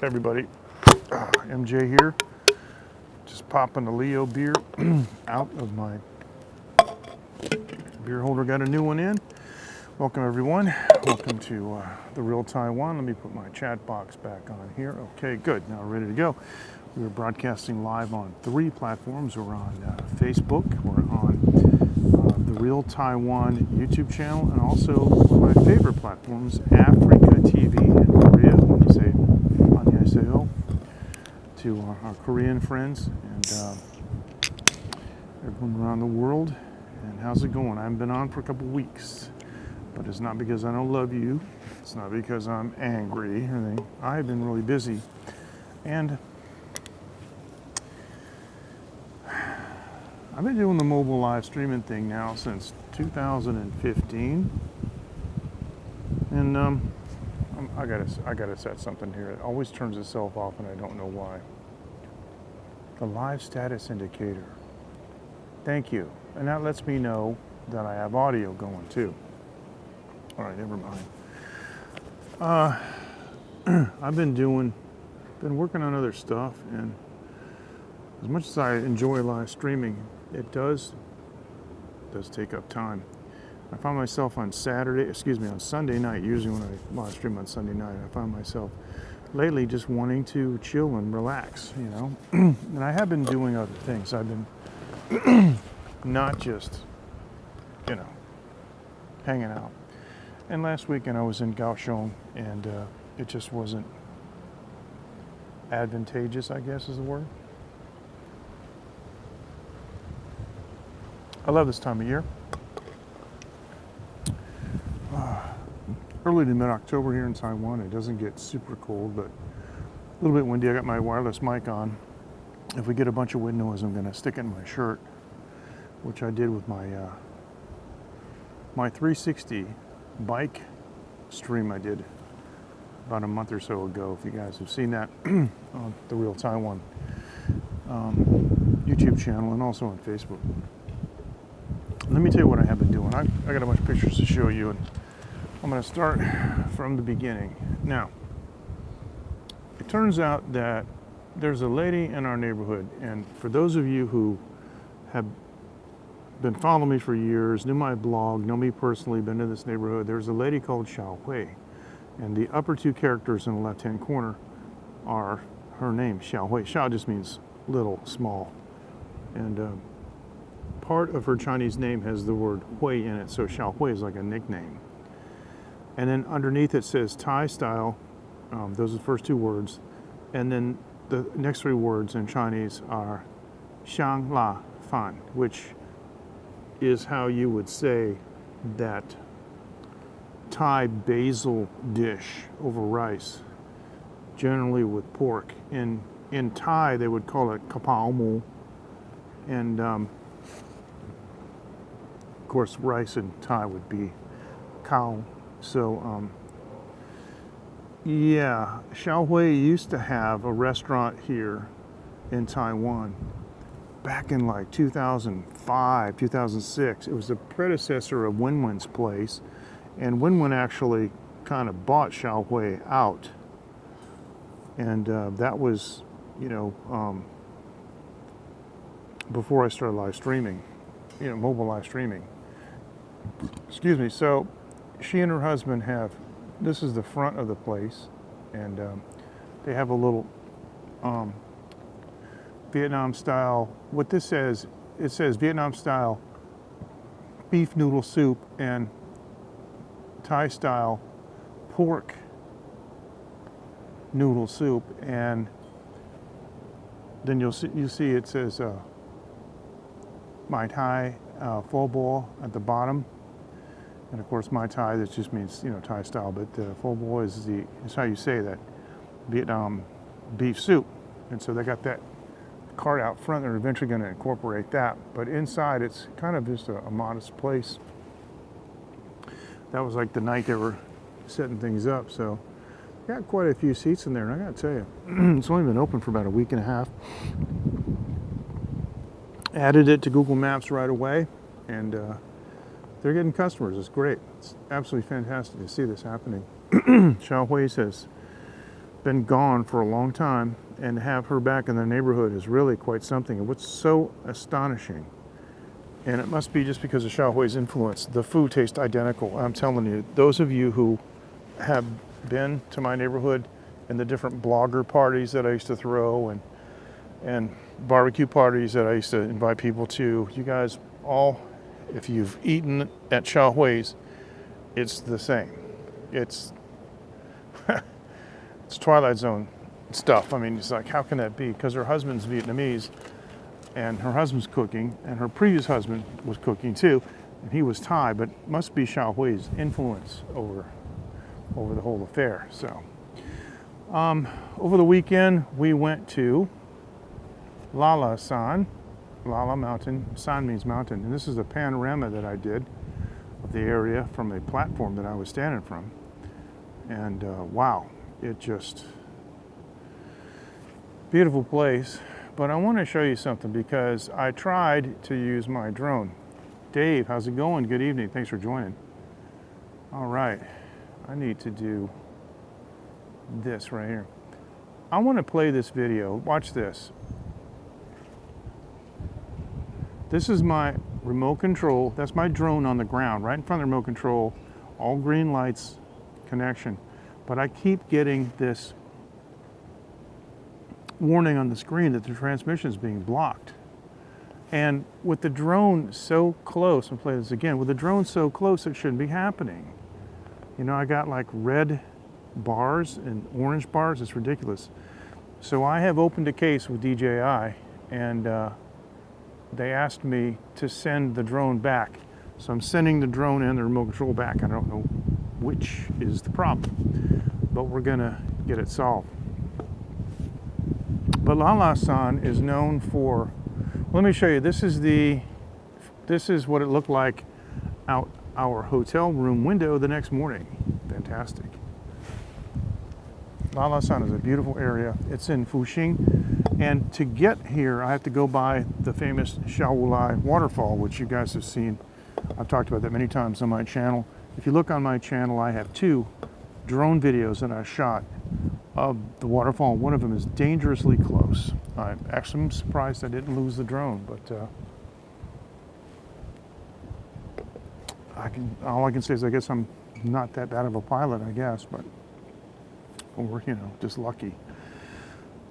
Hey everybody, MJ here. Just popping a Leo beer out of my beer holder. Got a new one in. Welcome everyone. Welcome to the Real Taiwan. Let me put my chat box back on here. Okay, good. Now we're ready to go. We're broadcasting live on 3 platforms. We're on Facebook. We're on the Real Taiwan YouTube channel, and also one of my favorite platforms, Africa TV in Korea. When you say 안녕하세요 to our Korean friends and everyone around the world. And how's it going? I haven't been on for a couple weeks, but it's not because I don't love you. It's not because I'm angry or anything. I've been really busy, and I've been doing the mobile live streaming thing now since 2015, and I gotta set something here. It always turns itself off, and I don't know why. The live status indicator. Thank you, and that lets me know that I have audio going too. All right, never mind. I've been working on other stuff, and as much as I enjoy live streaming, it does take up time. I found myself on Sunday night, usually when I live stream on Sunday night, I found myself lately just wanting to chill and relax, you know. And I have been doing other things. I've been not just, you know, hanging out. And last weekend I was in Kaohsiung, and it just wasn't advantageous, I guess is the word. I love this time of year. Early to mid-October here in Taiwan. It doesn't get super cold, but a little bit windy. I got my wireless mic on. If we get a bunch of wind noise, I'm going to stick it in my shirt, which I did with my my 360 bike stream I did about a month or so ago. If you guys have seen that on the Real Taiwan YouTube channel and also on Facebook. Let me tell you what I have been doing. I got a bunch of pictures to show you, and I'm going to start from the beginning. Now, it turns out that there's a lady in our neighborhood, and for those of you who have been following me for years, knew my blog, know me personally, been in this neighborhood, there's a lady called Xiao Hui, and the upper 2 characters in the left-hand corner are her name, Xiao Hui. Xiao just means little, small, and part of her Chinese name has the word Hui in it, so Xiao Hui is like a nickname. And then underneath it says Thai style, those are the first 2 words, and then the next 3 words in Chinese are Xiang La Fan, which is how you would say that Thai basil dish over rice, generally with pork. In Thai, they would call it kapao mu, and of course, rice in Thai would be cow. So, yeah, Xiao Hui used to have a restaurant here in Taiwan back in like 2005, 2006. It was the predecessor of Wen-Wen's place, and Wen-Wen actually kind of bought Xiao Hui out. And that was, you know, before I started live streaming, you know, mobile live streaming. Excuse me. So she and her husband have, this is the front of the place, and they have a little Vietnam style, what this says, it says Vietnam style beef noodle soup and Thai style pork noodle soup, and then you see it says Mai Tai pho bo at the bottom. And of course, Mai Tai, that just means, you know, Thai style, but pho bo is how you say that, Vietnam beef soup. And so they got that cart out front. They're eventually going to incorporate that. But inside, it's kind of just a modest place. That was like the night they were setting things up. So got quite a few seats in there. And I got to tell you, it's only been open for about a week and a half. Added it to Google Maps right away, and they're getting customers. It's great. It's absolutely fantastic to see this happening. Xiao Hui says been gone for a long time, and to have her back in the neighborhood is really quite something. And what's so astonishing, and it must be just because of Xiaohui's influence, the food tastes identical. I'm telling you, those of you who have been to my neighborhood and the different blogger parties that I used to throw and barbecue parties that I used to invite people to, you guys all, if you've eaten at Xiaohui's, it's the same. It's it's Twilight Zone stuff. I mean, it's like, how can that be? Because her husband's Vietnamese, and her husband's cooking, and her previous husband was cooking too, and he was Thai, but must be Xiaohui's influence over the whole affair. So, over the weekend, we went to Lala San, Lala Mountain. San means mountain, and this is a panorama that I did of the area from a platform that I was standing from. And wow, it just beautiful place. But I want to show you something because I tried to use my drone. Dave, how's it going? Good evening. Thanks for joining. All right, I need to do this right here. I want to play this video. Watch this. This is my remote control. That's my drone on the ground, right in front of the remote control. All green lights, connection. But I keep getting this warning on the screen that the transmission is being blocked. And with the drone so close, I'll play this again, with the drone so close, it shouldn't be happening. You know, I got like red bars and orange bars. It's ridiculous. So I have opened a case with DJI, and they asked me to send the drone back. So I'm sending the drone and the remote control back. I don't know which is the problem, but we're gonna get it solved. But Lala San is known for, let me show you, this is what it looked like out our hotel room window the next morning. Fantastic. Lala San is a beautiful area. It's in Fuxing, and to get here I have to go by the famous Shaolai waterfall, which you guys have seen. I've talked about that many times on my channel. If you look on my channel, I have 2 drone videos that I shot of the waterfall. One of them is dangerously close. I'm actually surprised I didn't lose the drone, but all I can say is I guess I'm not that bad of a pilot, I guess, but or you know, just lucky.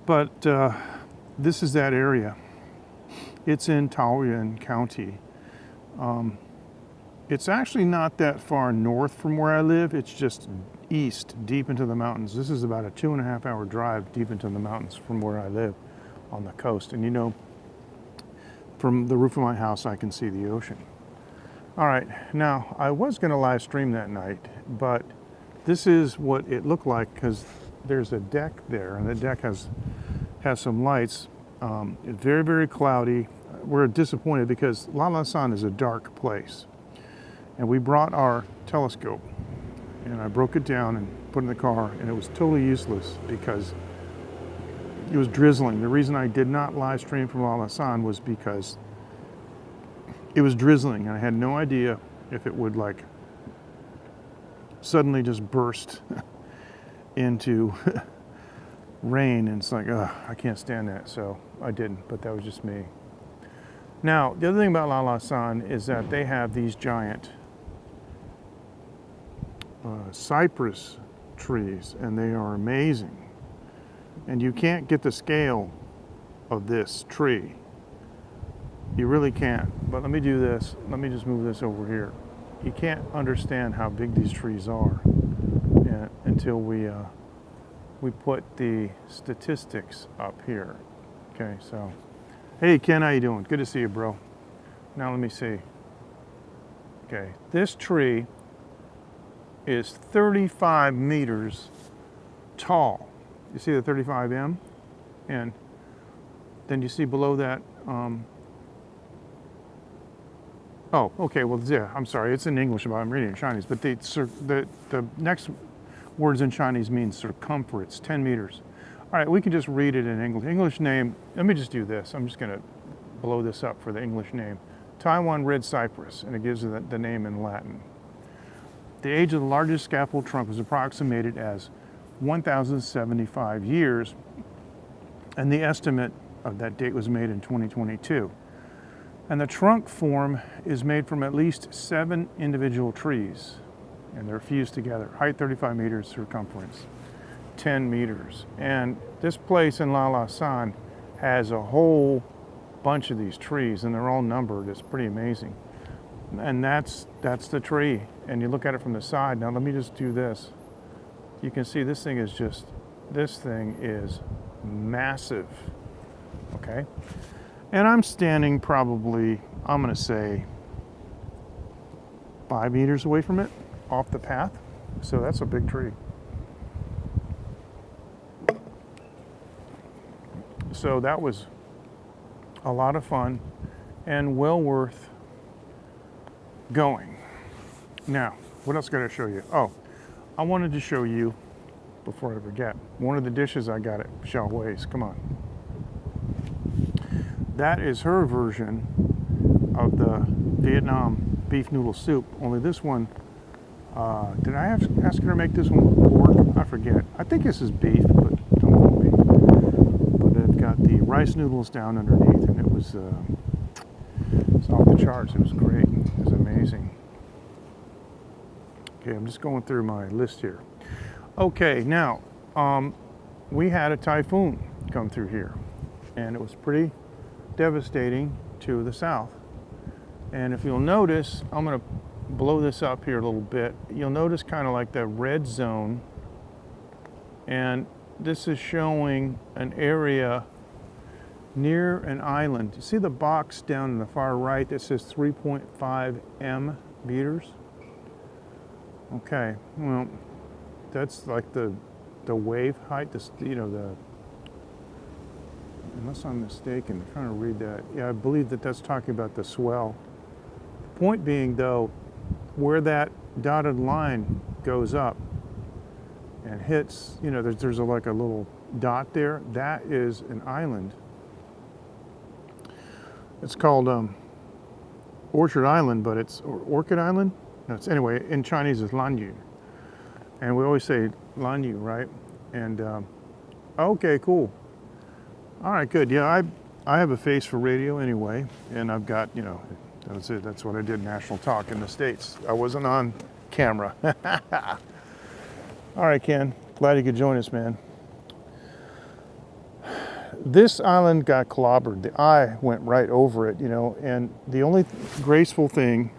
But this is that area. It's in Taoyuan County. It's actually not that far north from where I live. It's just east, deep into the mountains. This is about a 2.5 hour drive deep into the mountains from where I live on the coast. And you know, from the roof of my house, I can see the ocean. All right, now I was gonna live stream that night, but this is what it looked like because there's a deck there, and the deck has some lights. It's very, very cloudy. We're disappointed because Lala San is a dark place. And we brought our telescope, and I broke it down and put it in the car, and it was totally useless because it was drizzling. The reason I did not live stream from Lala San was because it was drizzling, and I had no idea if it would like suddenly just burst into rain, and it's like, ugh, I can't stand that, so I didn't, but that was just me. Now, the other thing about Lala San is that they have these giant cypress trees, and they are amazing. And you can't get the scale of this tree. You really can't. But let me do this. Let me just move this over here. You can't understand how big these trees are until we put the statistics up here. Okay, so, hey Ken, how you doing? Good to see you, bro. Now let me see. Okay, this tree is 35 meters tall. You see the 35M? And then you see below that, oh, okay, well, yeah, I'm sorry, it's in English, but I'm reading in Chinese, but the next words in Chinese mean circumference, 10 meters. All right, we can just read it in English. English name, let me just do this. I'm just gonna blow this up for the English name. Taiwan red cypress, and it gives it the name in Latin. The age of the largest scaffold trunk was approximated as 1,075 years, and the estimate of that date was made in 2022. And the trunk form is made from at least 7 individual trees, and they're fused together. Height 35 meters, circumference 10 meters. And this place in Lalasan has a whole bunch of these trees, and they're all numbered. It's pretty amazing. And that's the tree. And you look at it from the side. Now let me just do this. You can see this thing is massive. Okay? And I'm standing probably, I'm gonna say 5 meters away from it, off the path. So that's a big tree. So that was a lot of fun and well worth going. Now, what else gotta show you? Oh, I wanted to show you, before I forget, one of the dishes I got at Xiaohui's. Come on. That is her version of the Vietnam beef noodle soup. Only this one, did I ask her to make this one with pork? I forget. I think this is beef, but don't quote me. But it got the rice noodles down underneath, and it was off the charts. It was great. It was amazing. Okay, I'm just going through my list here. Okay, now, we had a typhoon come through here, and it was pretty devastating to the south. And if you'll notice, I'm going to blow this up here a little bit. You'll notice kind of like the red zone, and this is showing an area near an island. You see the box down in the far right that says 3.5 meters? Okay, well, that's like the wave height, unless I'm mistaken, I'm trying to read that. Yeah, I believe that's talking about the swell. Point being, though, where that dotted line goes up and hits, there's like a little dot there. That is an island. It's called Orchard Island, but it's Orchid Island. No, anyway, in Chinese it's Lanyu, and we always say Lanyu, right? And okay, cool. All right, good. Yeah, I have a face for radio anyway, and I've got, that's it. That's what I did, national talk in the States. I wasn't on camera. All right, Ken, glad you could join us, man. This island got clobbered. The eye went right over it, and the only graceful thing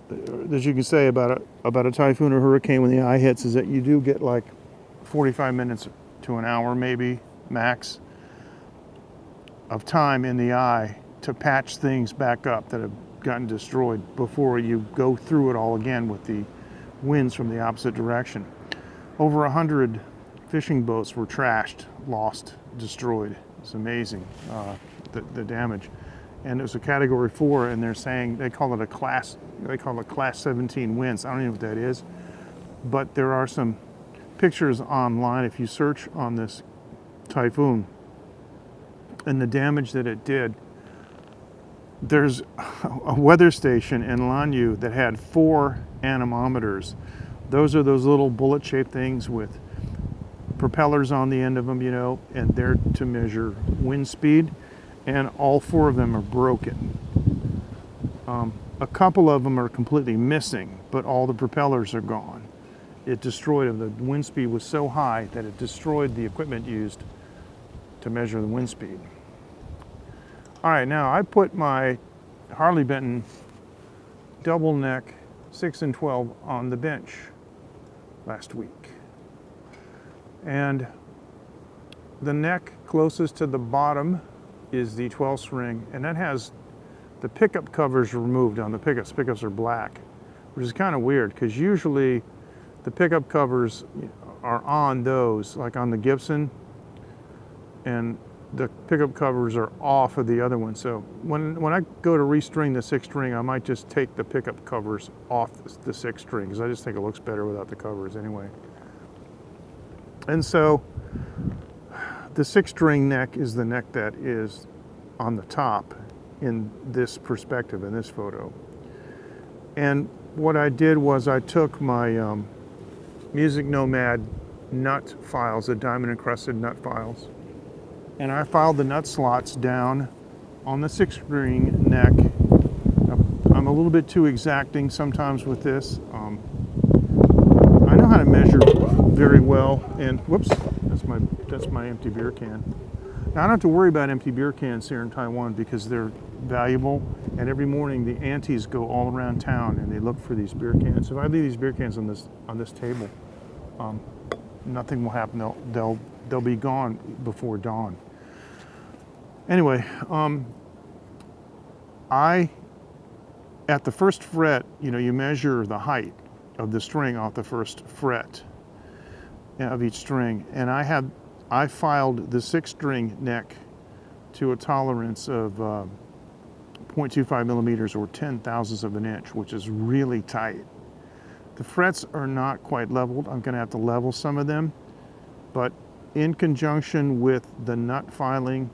that you can say about a typhoon or hurricane when the eye hits is that you do get like 45 minutes to an hour, maybe, max, of time in the eye to patch things back up that have gotten destroyed before you go through it all again with the winds from the opposite direction. Over 100 fishing boats were trashed, lost, destroyed. It's amazing, the damage. And it was a category 4, and they're saying they call it class 17 winds. I don't know what that is, but there are some pictures online if you search on this typhoon and the damage that it did. There's a weather station in Lanyu that had 4 anemometers. Those are those little bullet-shaped things with propellers on the end of them, and they're to measure wind speed, and all 4 of them are broken. A couple of them are completely missing, but all the propellers are gone. It destroyed them. The wind speed was so high that it destroyed the equipment used to measure the wind speed. All right, now I put my Harley Benton double neck 6 and 12 on the bench last week. And the neck closest to the bottom is the 12 string, and that has the pickup covers removed on the pickups. Pickups are black, which is kind of weird because usually the pickup covers are on those, like on the Gibson, and the pickup covers are off of the other one. So when I go to restring the 6 string, I might just take the pickup covers off the 6 string because I just think it looks better without the covers anyway. And so the 6 string neck is the neck that is on the top in this perspective, in this photo. And what I did was I took my Music Nomad nut files, the diamond encrusted nut files. And I filed the nut slots down on the 6-string neck. I'm a little bit too exacting sometimes with this. I know how to measure very well, and whoops, that's my empty beer can. Now I don't have to worry about empty beer cans here in Taiwan because they're valuable, and every morning the aunties go all around town and they look for these beer cans. If I leave these beer cans on this table, nothing will happen. They'll be gone before dawn. Anyway, at the first fret, you measure the height of the string off the first fret of each string, and I filed the 6-string neck to a tolerance of 0.25 millimeters or 10/1000ths of an inch, which is really tight. The frets are not quite leveled. I'm going to have to level some of them, but in conjunction with the nut filing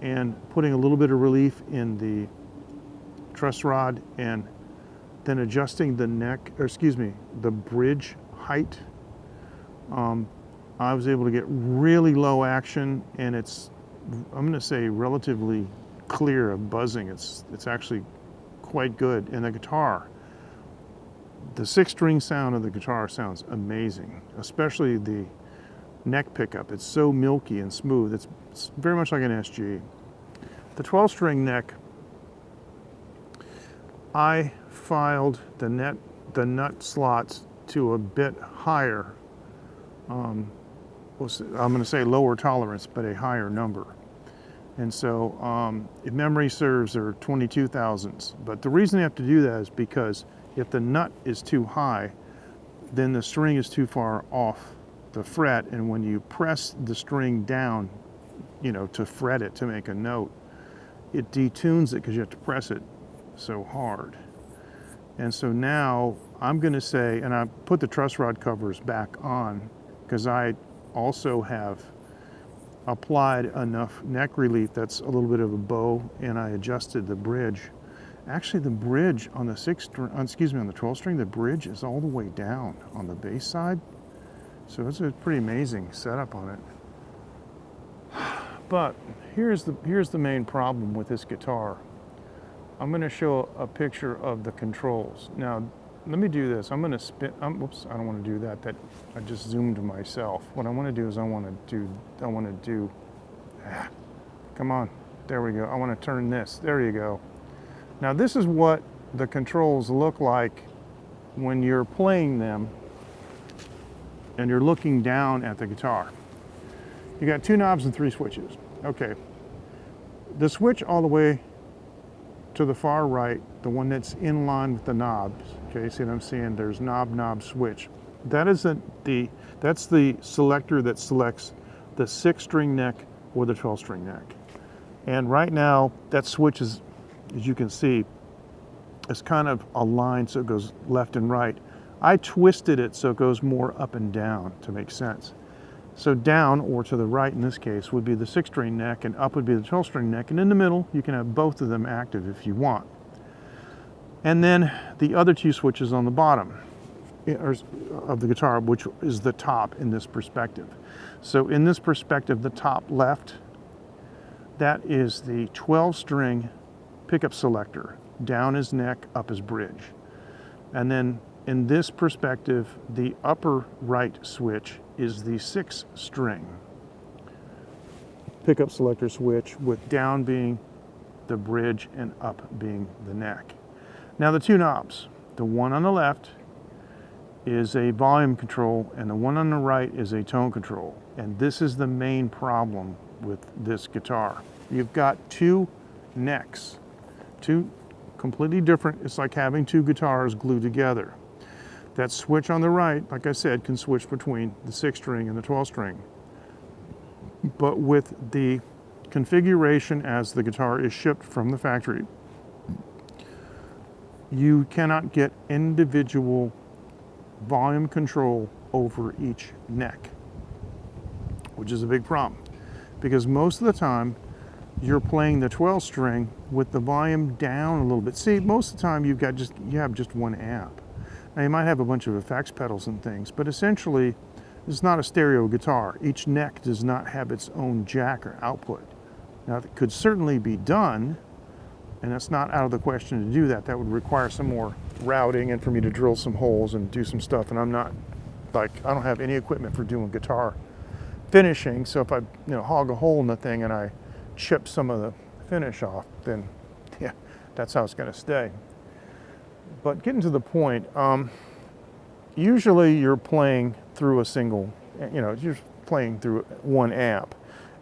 and putting a little bit of relief in the truss rod and then adjusting the the bridge height, I was able to get really low action, and I'm going to say relatively clear of buzzing. It's actually quite good. And the guitar, the 6-string sound of the guitar sounds amazing, especially the neck pickup. It's so milky and smooth. It's very much like an SG. The 12-string neck, I filed the nut slots to a bit higher. I'm going to say lower tolerance, but a higher number. And so, if memory serves, are 0.22 But the reason you have to do that is because if the nut is too high, then the string is too far off the fret, and when you press the string down, to fret it to make a note, it detunes it because you have to press it so hard. And so now I'm going to say, and I put the truss rod covers back on because I also have applied enough neck relief that's a little bit of a bow, and I adjusted the bridge. Actually, the bridge on the 12-string, the bridge is all the way down on the bass side. So it's a pretty amazing setup on it. But here's the main problem with this guitar. I'm going to show a picture of the controls. Now, let me do this. I'm going to spin. Whoops, I don't want to do that. I just zoomed myself. What I want to do is come on. There we go. I want to turn this. There you go. Now, this is what the controls look like when you're playing them and you're looking down at the guitar. You got 2 knobs and 3 switches. Okay. The switch all the way to the far right, the one that's in line with the knobs. Okay, see what I'm saying? There's knob, switch. That's the selector that selects the 6-string neck or the 12-string neck. And right now, that switch is, as you can see, is kind of aligned so it goes left and right. I twisted it so it goes more up and down to make sense. So down, or to the right in this case, would be the 6-string neck, and up would be the 12-string neck, and in the middle you can have both of them active if you want. And then the other 2 switches on the bottom of the guitar, which is the top in this perspective. So in this perspective, the top left, that is the 12-string pickup selector. Down is neck, up is bridge. And then in this perspective, the upper right switch is the 6-string pickup selector switch, with down being the bridge and up being the neck. Now the 2 knobs, the one on the left is a volume control and the one on the right is a tone control. And this is the main problem with this guitar. You've got 2 necks, 2 completely different. It's like having 2 guitars glued together. That switch on the right, like I said, can switch between the 6-string and the 12-string. But with the configuration as the guitar is shipped from the factory, you cannot get individual volume control over each neck, which is a big problem. Because most of the time, you're playing the 12-string with the volume down a little bit. See, most of the time you have just one amp. Now you might have a bunch of effects pedals and things, but essentially It's not a stereo guitar. Each neck does not have its own jack or output. Now, that could certainly be done, and it's not out of the question to do that. That would require some more routing and for me to drill some holes and do some stuff, and I'm not, like, I don't have any equipment for doing guitar finishing, so if I hog a hole in the thing and I chip some of the finish off, then yeah, that's how it's going to stay. But getting to the point, usually you're playing through a single, you're playing through one amp.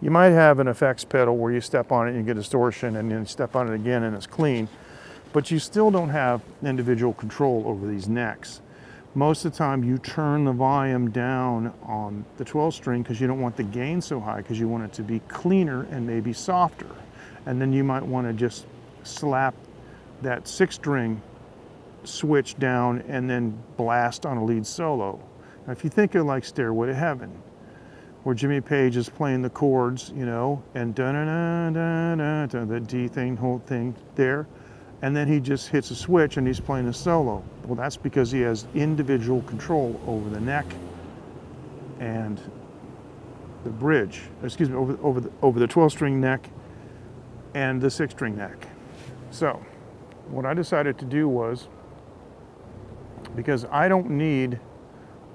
You might have an effects pedal where you step on it and you get distortion, and then you step on it again and it's clean, but you still don't have individual control over these necks. Most of the time you turn the volume down on the 12 string because you don't want the gain so high, because you want it to be cleaner and maybe softer. And then you might want to just slap that 6 string switch down and then blast on a lead solo. Now, if you think of like Stairway to Heaven, where Jimmy Page is playing the chords, and da-da-da-da-da, the D thing, whole thing there, and then he just hits a switch and he's playing a solo. Well, that's because he has individual control over the neck and the bridge, excuse me, over the 12-string neck and the 6-string neck. So what I decided to do was, because I don't need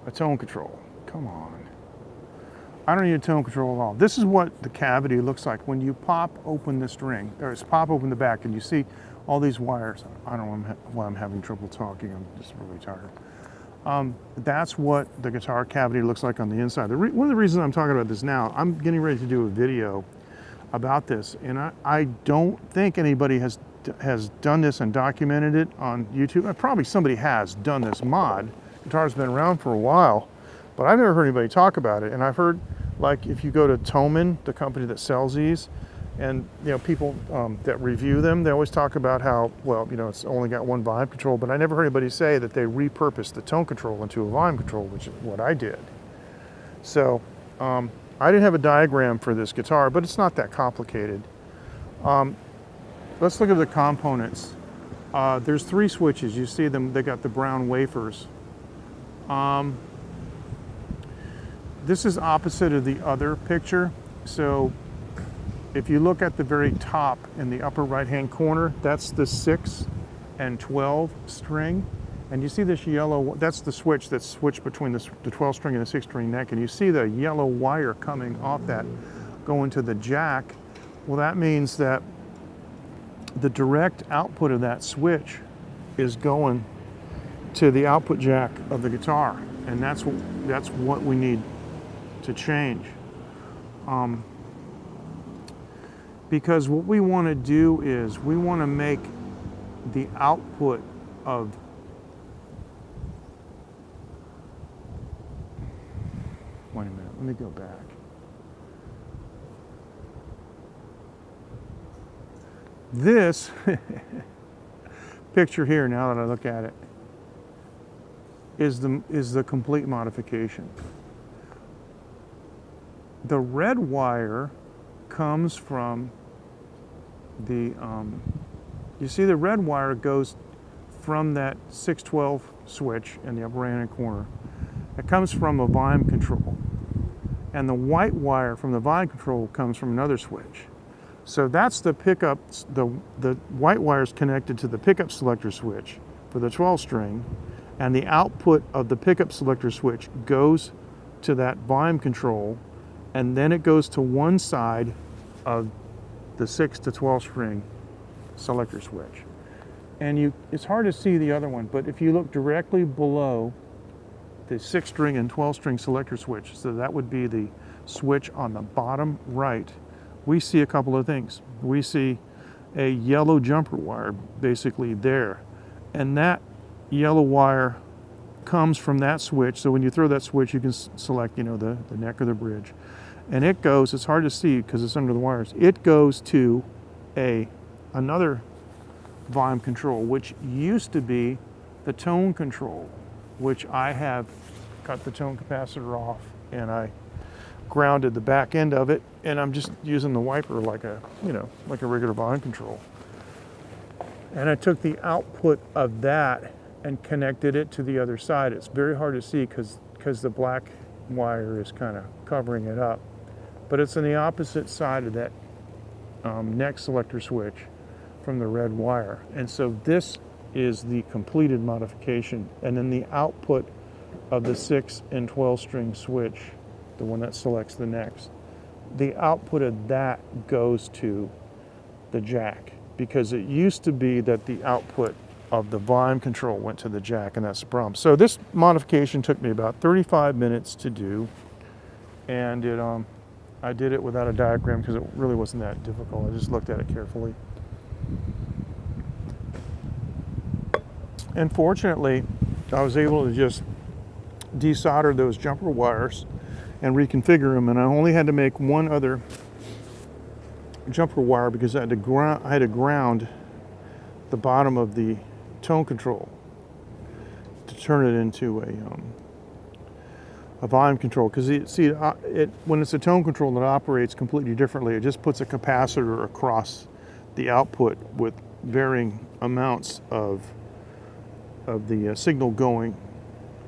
a tone control. Come on. I don't need a tone control at all. This is what the cavity looks like when you pop open the string, or pop open the back, and you see all these wires. I don't know why I'm having trouble talking. I'm just really tired. That's what the guitar cavity looks like on the inside. One of the reasons I'm talking about this now, I'm getting ready to do a video about this, and I don't think anybody has done this and documented it on YouTube. Probably somebody has done this mod. Guitar's been around for a while, but I've never heard anybody talk about it. And I've heard, like, if you go to Thomann, the company that sells these, and people that review them, they always talk about how, well, it's only got one volume control, but I never heard anybody say that they repurposed the tone control into a volume control, which is what I did. So I didn't have a diagram for this guitar, but it's not that complicated. Let's look at the components. There's 3 switches. You see them, they got the brown wafers. This is opposite of the other picture. So if you look at the very top in the upper right-hand corner, that's the 6 and 12 string. And you see this yellow, that's the switch that's switched between the 12 string and the 6 string neck. And you see the yellow wire coming off that going to the jack. Well, that means that the direct output of that switch is going to the output jack of the guitar. And that's what we need to change. Because what we want to do is we want to make the output of wait a minute, let me go back. This picture here, now that I look at it, is the complete modification. The red wire comes from the, you see the red wire goes from that 612 switch in the upper right-hand corner. It comes from a volume control. And the white wire from the volume control comes from another switch. So that's the pickup, the white wire is connected to the pickup selector switch for the 12 string, and the output of the pickup selector switch goes to that volume control, and then it goes to one side of the 6 to 12 string selector switch. And it's hard to see the other one, but if you look directly below the 6 string and 12 string selector switch, so that would be the switch on the bottom right, we see a couple of things. We see a yellow jumper wire basically there, and that yellow wire comes from that switch. So when you throw that switch, you can select, the neck or the bridge, and it goes, it's hard to see because it's under the wires, it goes to another volume control, which used to be the tone control, which I have cut the tone capacitor off and I grounded the back end of it, and I'm just using the wiper like a regular volume control. And I took the output of that and connected it to the other side. It's very hard to see because the black wire is kind of covering it up. But it's on the opposite side of that neck selector switch from the red wire. And so this is the completed modification. And then the output of the 6 and 12 string switch, the one that selects the necks, the output of that goes to the jack, because it used to be that the output of the volume control went to the jack, and that's the problem. So this modification took me about 35 minutes to do, and I did it without a diagram because it really wasn't that difficult. I just looked at it carefully. And fortunately, I was able to just desolder those jumper wires and reconfigure them, and I only had to make one other jumper wire because I had to ground the bottom of the tone control to turn it into a volume control. Because when it's a tone control that operates completely differently, it just puts a capacitor across the output with varying amounts of the signal going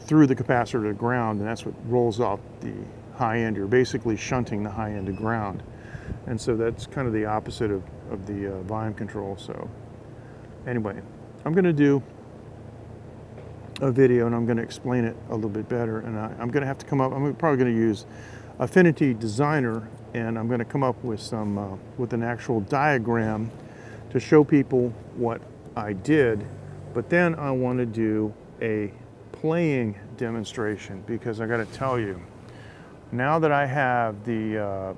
through the capacitor to ground, and that's what rolls off the high end. You're basically shunting the high end to ground, and so that's kind of the opposite of the volume control. So anyway, I'm going to do a video and I'm going to explain it a little bit better, and I'm going to have to come up, I'm probably going to use Affinity Designer, and I'm going to come up with some with an actual diagram to show people what I did. But then I want to do a playing demonstration, because I got to tell you, now that I have the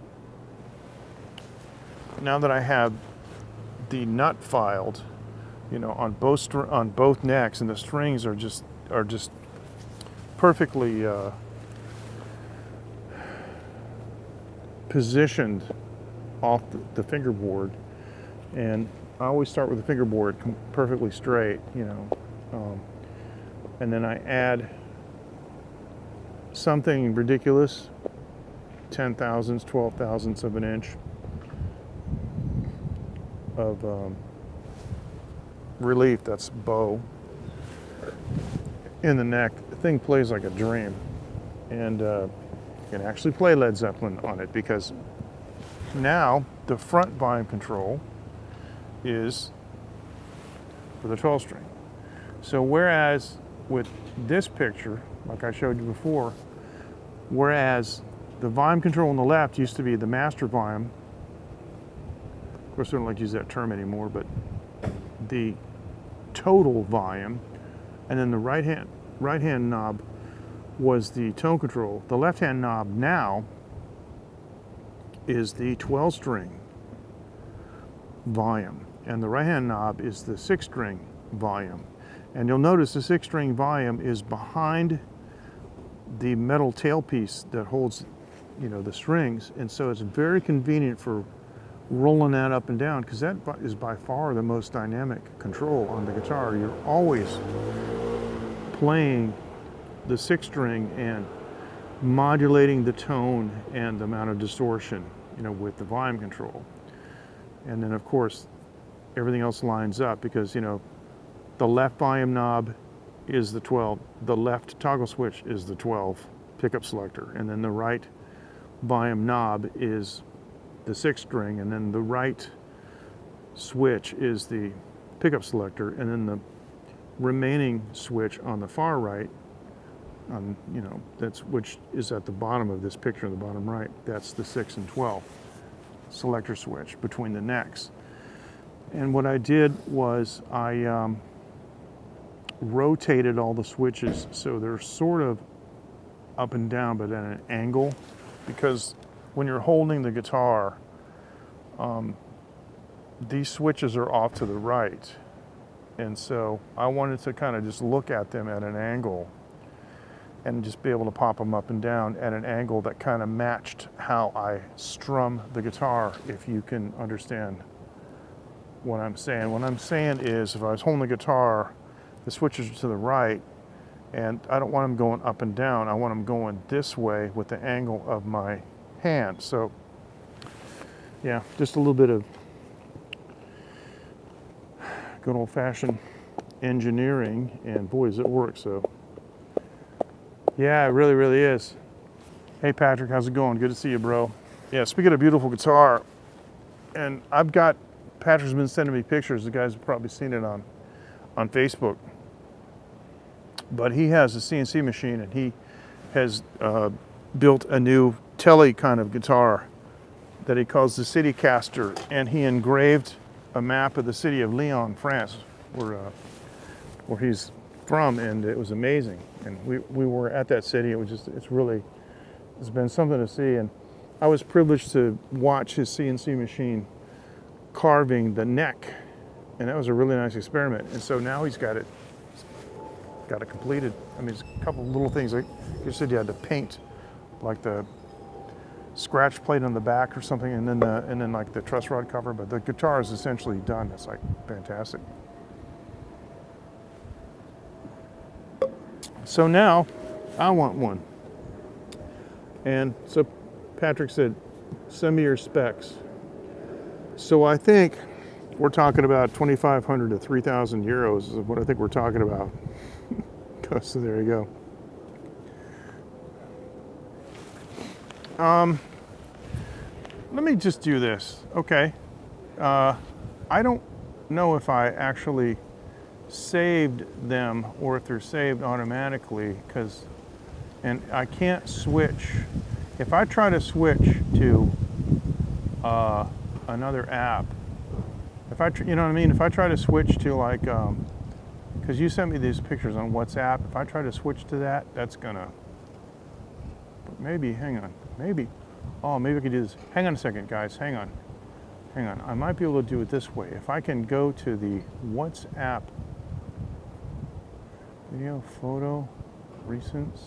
nut filed, you know, on both necks, and the strings are just perfectly positioned off the fingerboard, and I always start with the fingerboard perfectly straight, you know, and then I add something ridiculous, 10 thousandths, 12 thousandths of an inch of relief, that's bow, in the neck. The thing plays like a dream, and you can actually play Led Zeppelin on it, because now the front volume control is for the 12 string. So whereas with this picture, like I showed you before, whereas the volume control on the left used to be the master volume, of course I don't like to use that term anymore, but the total volume, and then the right hand knob was the tone control. The left hand knob now is the 12 string volume, and the right hand knob is the 6 string volume. And you'll notice the 6 string volume is behind the metal tailpiece that holds, you know, the strings, and so it's very convenient for rolling that up and down, because that is by far the most dynamic control on the guitar. You're always playing the 6 string and modulating the tone and the amount of distortion, you know, with the volume control. And then of course everything else lines up, because, you know, the left volume knob is the 12, the left toggle switch is the 12 pickup selector, and then the right volume knob is the 6 string, and then the right switch is the pickup selector, and then the remaining switch on the far right, you know, which is at the bottom of this picture in the bottom right, that's the 6 and 12 selector switch between the necks. And what I did was I rotated all the switches so they're sort of up and down, but at an angle, because when you're holding the guitar, these switches are off to the right, and so I wanted to kind of just look at them at an angle and just be able to pop them up and down at an angle that kind of matched how I strum the guitar, if you can understand what I'm saying. What I'm saying is, if I was holding the guitar, the switches are to the right, and I don't want them going up and down. I want them going this way with the angle of my hand. So yeah, just a little bit of good old-fashioned engineering, and boy, does it work. So yeah, it really, really is. Hey Patrick, how's it going? Good to see you, bro. Yeah, speaking of beautiful guitar, and Patrick's been sending me pictures. The guys have probably seen it on Facebook. But he has a CNC machine, and he has built a new telly kind of guitar that he calls the Citycaster, and he engraved a map of the city of Lyon, France, where he's from, and it was amazing. And we were at that city. It was just, it's been something to see. And I was privileged to watch his CNC machine carving the neck, and that was a really nice experiment. And so now he's got it completed. I mean, it's a couple of little things. Like you said, you had to paint like the scratch plate on the back or something, and then like the truss rod cover. But the guitar is essentially done. It's like fantastic. So now I want one. And so Patrick said, send me your specs. So I think we're talking about 2,500 to 3,000 euros is what I think we're talking about. So there you go. Let me just do this, okay? I don't know if I actually saved them or if they're saved automatically, and I can't switch. If I try to switch to another app, you know what I mean? If I try to switch to like, because you sent me these pictures on WhatsApp, if I try to switch to that, that's gonna, but maybe, hang on, maybe I could do this. Hang on a second, guys, hang on. I might be able to do it this way. If I can go to the WhatsApp, video, photo, recents.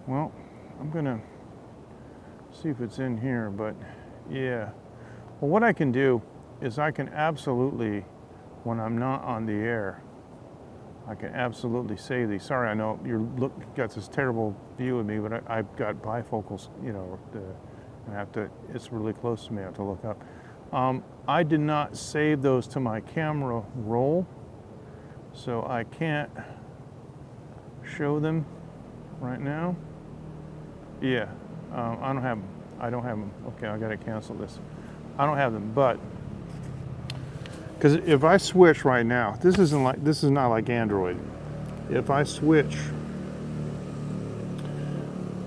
Well, I'm gonna see if it's in here, but yeah. Well, what I can do is I can absolutely, when I'm not on the air, I can absolutely save these. Sorry, I know you've got this terrible view of me, but I've got bifocals, you know, and it's really close to me, I have to look up. I did not save those to my camera roll, so I can't show them right now. Yeah, I don't have them. Okay, I gotta cancel this. I don't have them, but because if I switch right now, this is not like Android. If I switch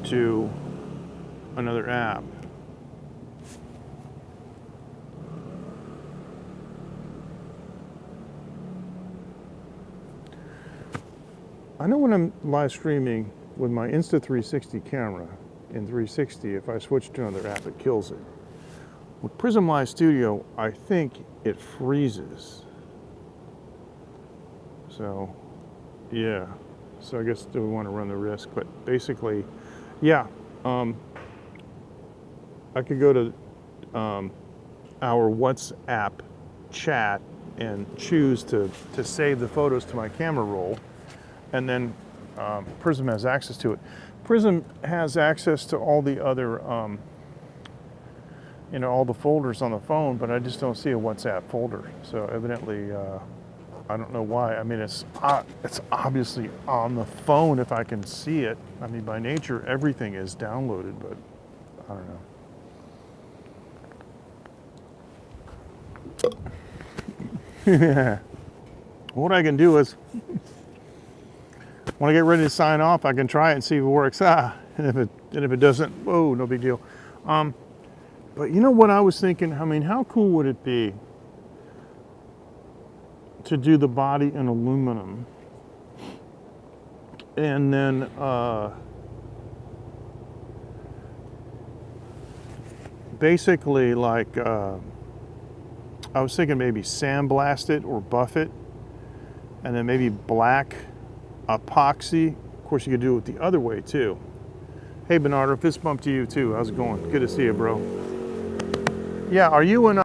to another app, I know when I'm live streaming with my Insta360 camera in 360, if I switch to another app, it kills it. With Prism Live Studio, I think it freezes. So, yeah. So I guess do we want to run the risk? But basically, yeah. I could go to our WhatsApp chat and choose to save the photos to my camera roll, and then Prism has access to it. Prism has access to all the other all the folders on the phone, but I just don't see a WhatsApp folder. So evidently, I don't know why. I mean, it's obviously on the phone if I can see it. I mean, by nature, everything is downloaded, but I don't know. Yeah. What I can do is, when I get ready to sign off, I can try it and see if it works. And if it doesn't, whoa, no big deal. But you know what I was thinking? I mean, how cool would it be to do the body in aluminum, and then basically like I was thinking maybe sandblast it or buff it, and then maybe black epoxy. Of course, you could do it the other way too. Hey Bernardo, fist bump to you too. How's it going? Good to see you, bro. Yeah, are you in?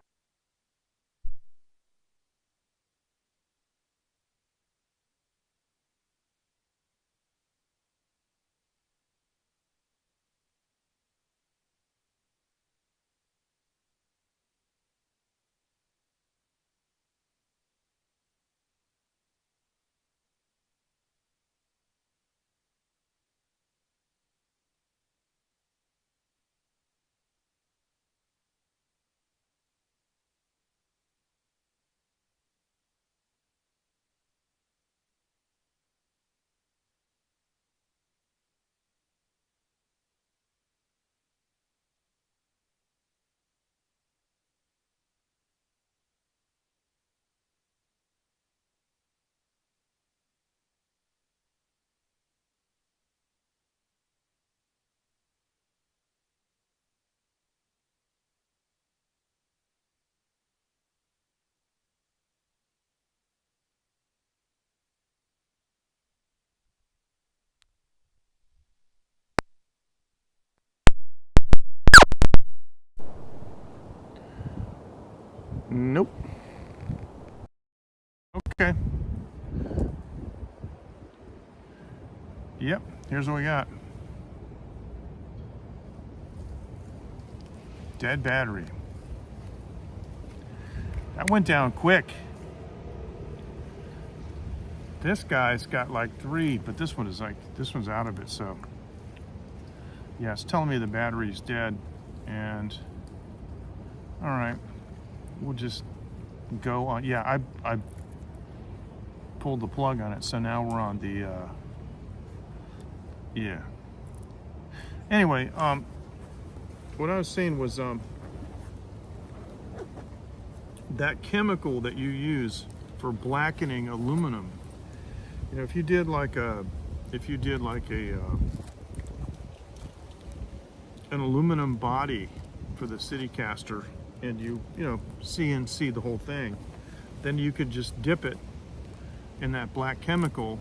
Okay. Yep, here's what we got. Dead battery. That went down quick. This guy's got like 3, but this one's out of it, so. Yeah, it's telling me the battery's dead, and all right, we'll just go on. Yeah, I pulled the plug on it, so now we're on the, yeah. Anyway, what I was saying was, that chemical that you use for blackening aluminum, you know, if you did like a an aluminum body for the CityCaster, and you know, CNC the whole thing, then you could just dip it in that black chemical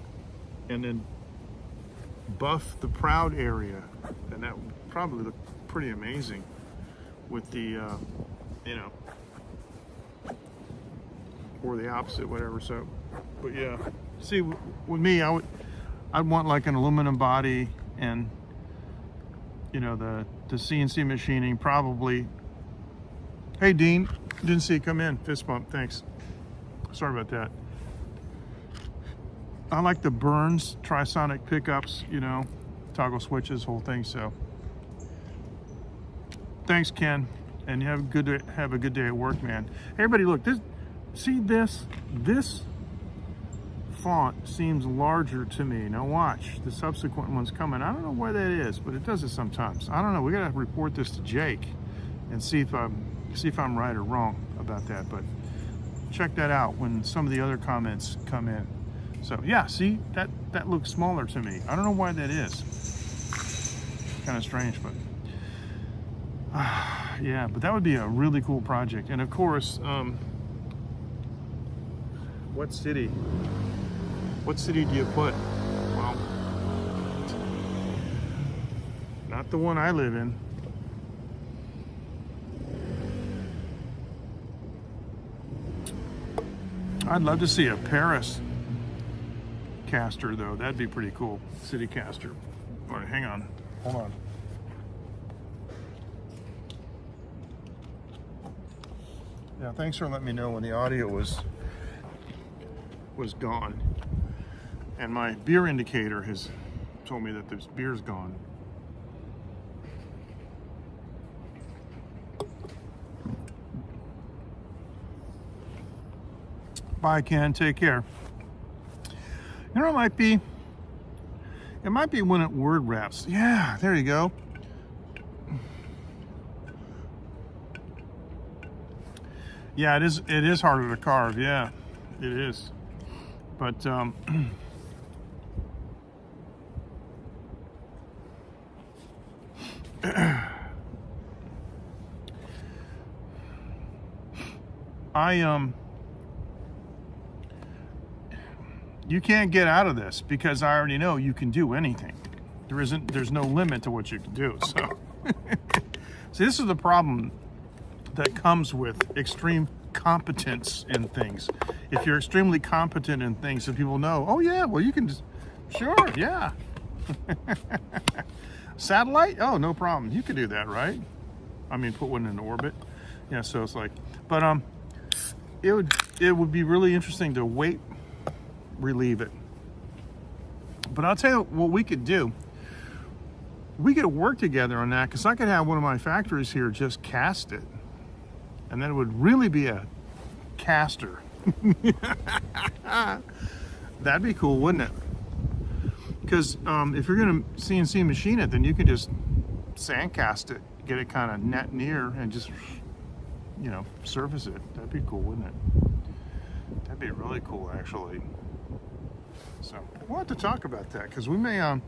and then buff the proud area, and that would probably look pretty amazing with the you know, or the opposite, whatever. So, but yeah, see, with me, I'd want like an aluminum body, and you know, the CNC machining probably. Hey Dean, didn't see you come in. Fist bump, thanks. Sorry about that. I like the Burns trisonic pickups, you know, toggle switches, whole thing. So thanks, Ken, and you have a good day at work, man. Hey, everybody, look, this font seems larger to me. Now watch, the subsequent one's coming. I don't know why that is, but it does it sometimes. I don't know. We gotta report this to Jake and see if I'm right or wrong about that. But check that out when some of the other comments come in. So yeah, see, that looks smaller to me. I don't know why that is. Kind of strange, but yeah, but that would be a really cool project. And of course, what city do you put? Well, not the one I live in. I'd love to see a Paris caster, though. That'd be pretty cool. CityCaster. All right, hang on. Hold on. Yeah, thanks for letting me know when the audio was gone. And my beer indicator has told me that this beer's gone. Bye, Ken. Take care. You know, it might be when it word wraps. Yeah, there you go. Yeah, it is harder to carve. Yeah, it is. But you can't get out of this because I already know you can do anything. There's no limit to what you can do. So see, this is the problem that comes with extreme competence in things. If you're extremely competent in things, and people know, oh yeah, well you can just, sure, yeah. Satellite? Oh, no problem. You can do that, right? I mean, put one in orbit. Yeah, so it's like, but it would be really interesting to weight relieve it. But I'll tell you what we could do. We could work together on that, because I could have one of my factories here just cast it, and then it would really be a caster. That'd be cool, wouldn't it? Because if you're going to CNC machine it, then you can just sand cast it, get it kind of net near, and just, you know, surface it. That'd be cool, wouldn't it? That'd be really cool, actually. So we'll have to talk about that, because we may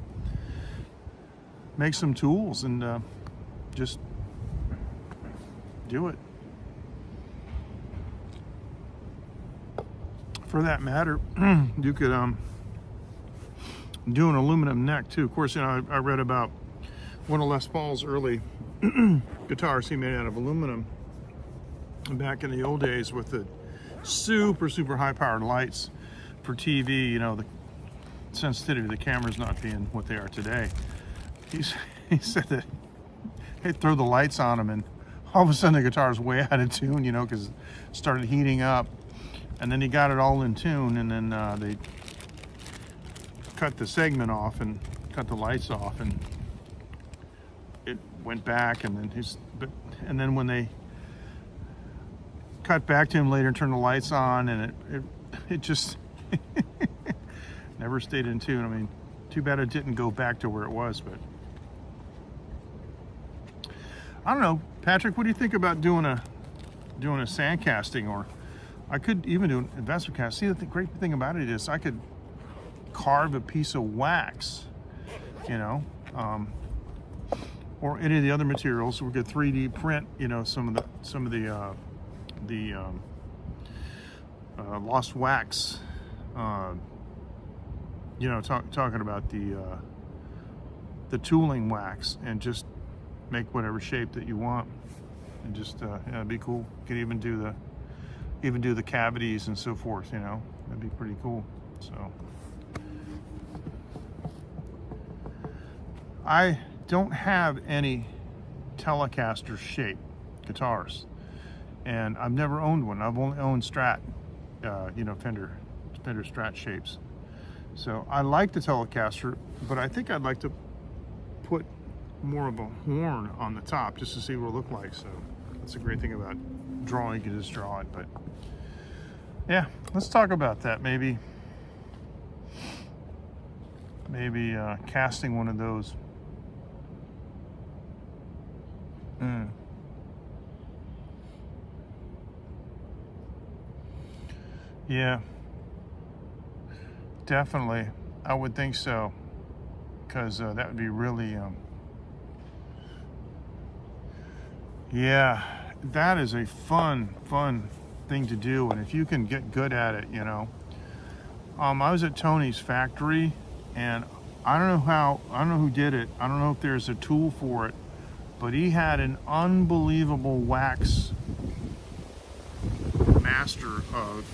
make some tools and just do it. For that matter, you could do an aluminum neck too. Of course, you know, I read about one of Les Paul's early guitars he made out of aluminum back in the old days with the super high powered lights. for TV, you know, the sensitivity of the cameras not being what they are today. He said that he'd throw the lights on them and all of a sudden the guitar's way out of tune, you know, because it started heating up. And then he got it all in tune, and then they cut the segment off and cut the lights off, and it went back. And then when they cut back to him later and turned the lights on, and it just never stayed in tune. I mean, too bad it didn't go back to where it was, but I don't know. Patrick, what do you think about doing a sand casting? Or I could even do an investment cast. See, the great thing about it is I could carve a piece of wax, you know, or any of the other materials. So we could 3D print, you know, some of the lost wax. You know, talking about the tooling wax, and just make whatever shape that you want, and just yeah, it'd be cool. You could even do the cavities and so forth. You know, that'd be pretty cool. So I don't have any Telecaster shape guitars, and I've never owned one. I've only owned Strat, you know, Fender Strat shapes. So I like the Telecaster, but I think I'd like to put more of a horn on the top just to see what it look like. So that's a great thing about drawing. You can just draw it. But yeah, let's talk about that. Maybe casting one of those. Yeah, definitely. I would think so, because that would be really, yeah, that is a fun thing to do. And if you can get good at it, you know. I was at Tony's factory, and I don't know who did it. I don't know if there's a tool for it, but he had an unbelievable wax master of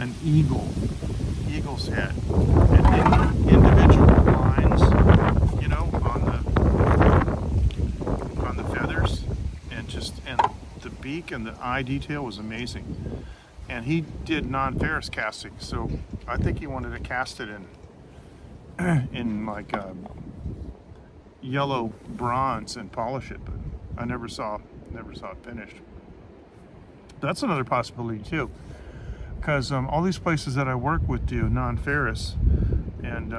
an eagle's head, and individual lines, you know, on the feathers, and the beak and the eye detail was amazing. And he did non-ferrous casting, so I think he wanted to cast it in like yellow bronze and polish it, but I never saw it finished. That's another possibility too, because all these places that I work with do non-ferrous, and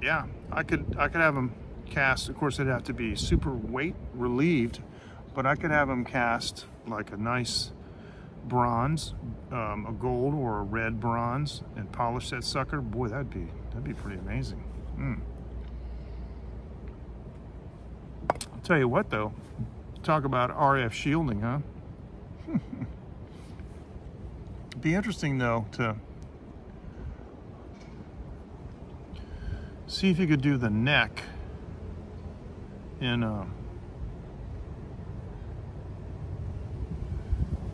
yeah, I could have them cast. Of course, it'd have to be super weight relieved, but I could have them cast like a nice bronze, a gold or a red bronze, and polish that sucker. Boy, that'd be pretty amazing. I'll tell you what, though, talk about RF shielding, huh? It'd be interesting, though, to see if you could do the neck in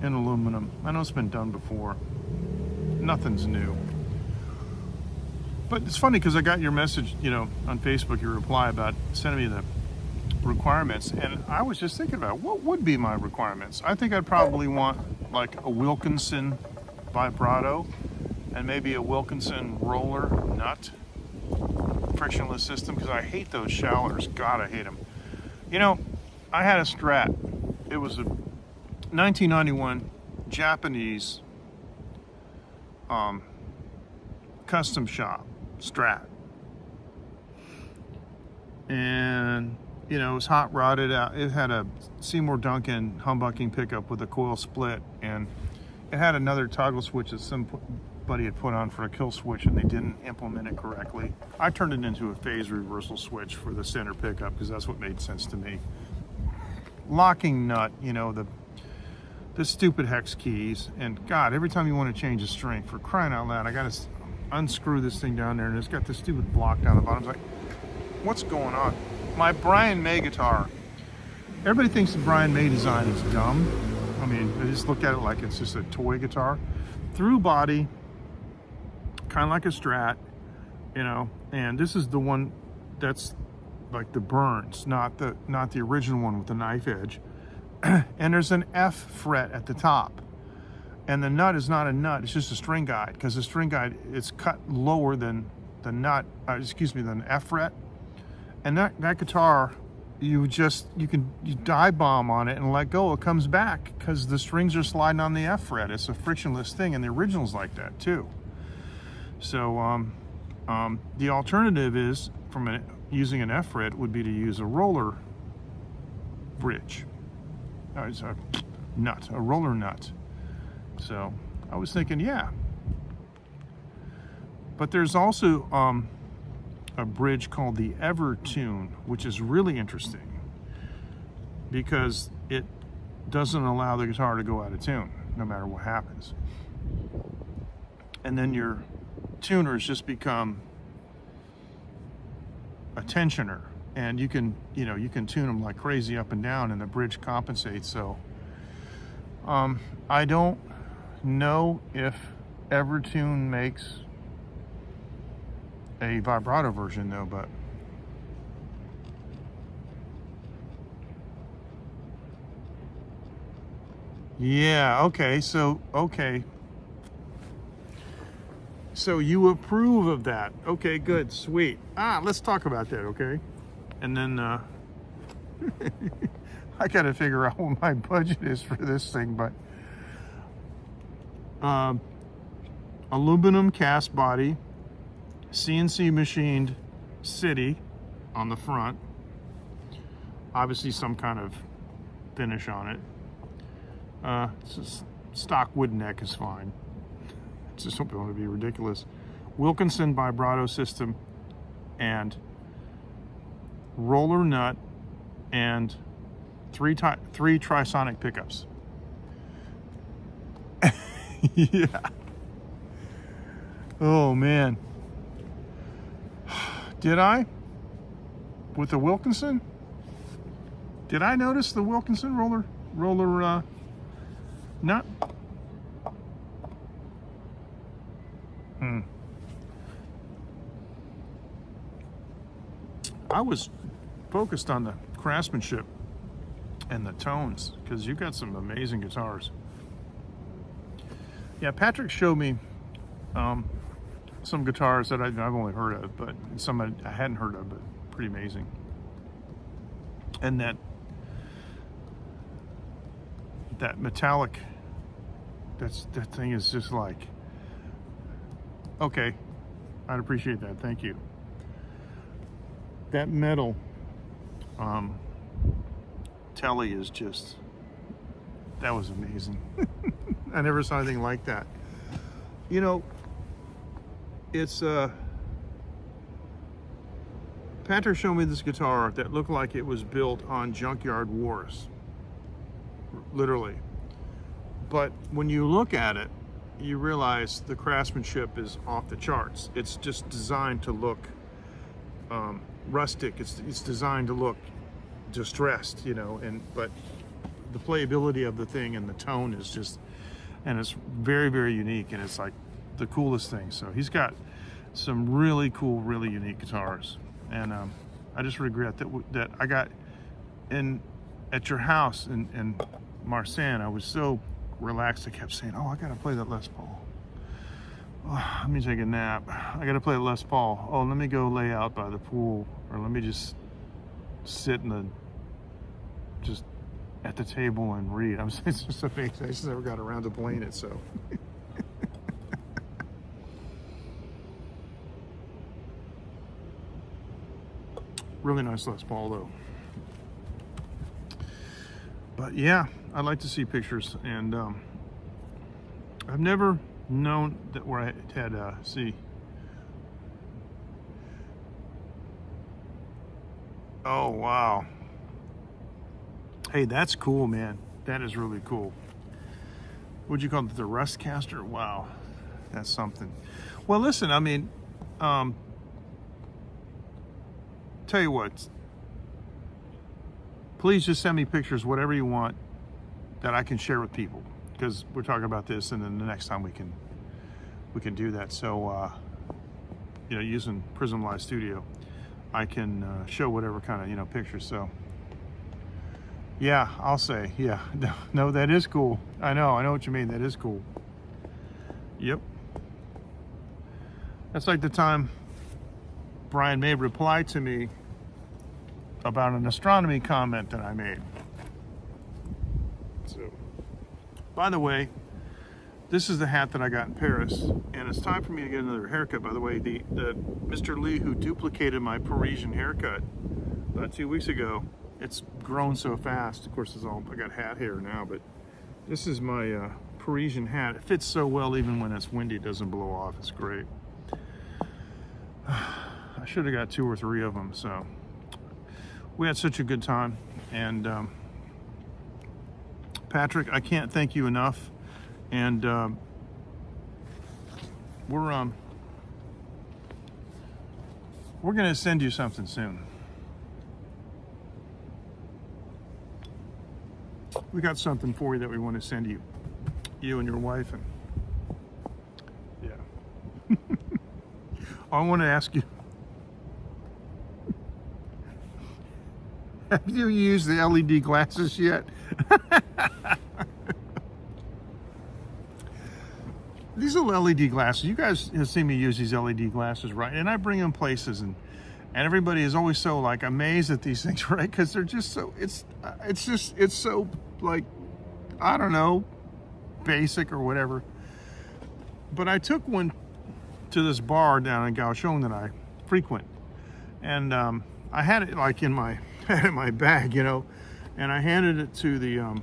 aluminum. I know it's been done before. Nothing's new. But it's funny because I got your message, you know, on Facebook, your reply about sending me the requirements, and I was just thinking about what would be my requirements. I think I'd probably want like a Wilkinson vibrato and maybe a Wilkinson roller nut frictionless system, because I hate those shallers. God, I hate them. You know, I had a Strat. It was a 1991 Japanese custom shop Strat, and you know, it was hot rodded out. It had a Seymour Duncan humbucking pickup with a coil split, and it had another toggle switch that somebody had put on for a kill switch, and they didn't implement it correctly. I turned it into a phase reversal switch for the center pickup because that's what made sense to me. Locking nut, you know, the stupid hex keys, and God, every time you want to change a string, for crying out loud, I gotta unscrew this thing down there, and it's got this stupid block down the bottom. It's like, what's going on? My Brian May guitar, everybody thinks the Brian May design is dumb. I mean, they just look at it like it's just a toy guitar. Through body, kind of like a Strat, you know, and this is the one that's like the Burns, not the original one with the knife edge. And there's an F fret at the top, and the nut is not a nut, it's just a string guide, because the string guide is cut lower than the nut, than the F fret. And that guitar, you dive bomb on it and let go, it comes back, because the strings are sliding on the F fret. It's a frictionless thing, and the original's like that too. So the alternative is, using an F fret, would be to use a roller bridge. It's a roller nut. So I was thinking, yeah. But there's also a bridge called the Evertune, which is really interesting because it doesn't allow the guitar to go out of tune, no matter what happens. And then your tuners just become a tensioner, and you can tune them like crazy up and down, and the bridge compensates. So I don't know if Evertune makes a vibrato version though, but yeah, okay, so you approve of that. Okay, good, sweet. Let's talk about that, okay? And then I gotta figure out what my budget is for this thing, but aluminum cast body, CNC machined city on the front, obviously some kind of finish on it. It's just stock wood neck is fine. Just don't want to be ridiculous. Wilkinson vibrato system and roller nut and three trisonic pickups. Yeah. Oh man. Did I? With the Wilkinson? Did I notice the Wilkinson roller nut? I was focused on the craftsmanship and the tones, because you've got some amazing guitars. Yeah, Patrick showed me some guitars that I've only heard of, but some I hadn't heard of, but pretty amazing. And that metallic, that thing is just like, okay, I'd appreciate that, thank you. That metal telly is just, that was amazing. I never saw anything like that. You know, it's Patrick showed me this guitar that looked like it was built on Junkyard Wars, literally. But when you look at it, you realize the craftsmanship is off the charts. It's just designed to look rustic. It's designed to look distressed, you know. But the playability of the thing and the tone is just, and it's very, very unique, and it's like the coolest thing. So he's got some really cool, really unique guitars, and I just regret that I got at your house in Marsan. I was so relaxed. I kept saying, "Oh, I gotta play that Les Paul. Oh, let me take a nap. I gotta play the Les Paul. Oh, let me go lay out by the pool, or let me just sit just at the table and read." It's just amazing. I just never got around to playing it, so. Really nice Les Paul though. But yeah, I'd like to see pictures, and I've never known that where I had see. Oh wow. Hey, that's cool, man. That is really cool. What'd you call it? The rust caster? Wow, that's something. Well, listen, I mean, tell you what, please just send me pictures, whatever you want, that I can share with people, because we're talking about this, and then the next time we can do that. So using Prism Live Studio, I can show whatever kind of pictures. So yeah, I'll say, yeah, no, that is cool. I know what you mean. That is cool. Yep. That's like the time Brian May replied to me about an astronomy comment that I made. So, by the way, this is the hat that I got in Paris, and it's time for me to get another haircut. By the way, the Mr. Lee who duplicated my Parisian haircut about 2 weeks ago, it's grown so fast. Of course, I got hat hair now, but this is my Parisian hat. It fits so well even when it's windy. It doesn't blow off. It's great. I should have got 2 or 3 of them. So we had such a good time, and Patrick, I can't thank you enough. And we're gonna send you something soon. We got something for you that we want to send you, you and your wife, and yeah. I want to ask you, have you used the LED glasses yet? These are LED glasses. You guys have seen me use these LED glasses, right? And I bring them places, and everybody is always so like amazed at these things, right? Because they're just so, it's so like, I don't know, basic or whatever. But I took one to this bar down in Kaohsiung that I frequent, and I had it like in my bag, and I handed it to the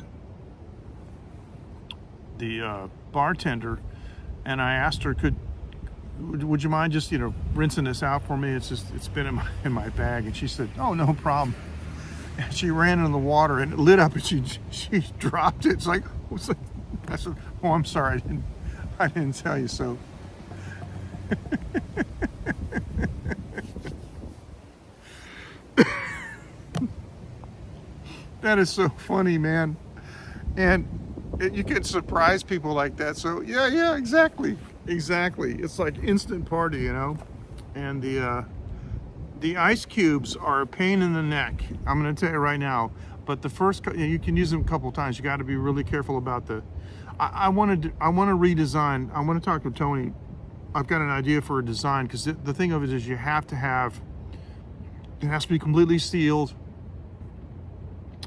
bartender, and I asked her, would you mind just rinsing this out for me? It's been in my bag. And she said, oh, no problem. And she ran in the water and it lit up, and she dropped it. It's like, I said, oh, I'm sorry, I didn't tell you so. That is so funny, man. And you can surprise people like that. So yeah, exactly. It's like instant party, and the ice cubes are a pain in the neck. I'm going to tell you right now. But the first, you can use them a couple times. You got to be really careful about I want to redesign. I want to talk to Tony. I've got an idea for a design, because the thing of it is, it has to be completely sealed.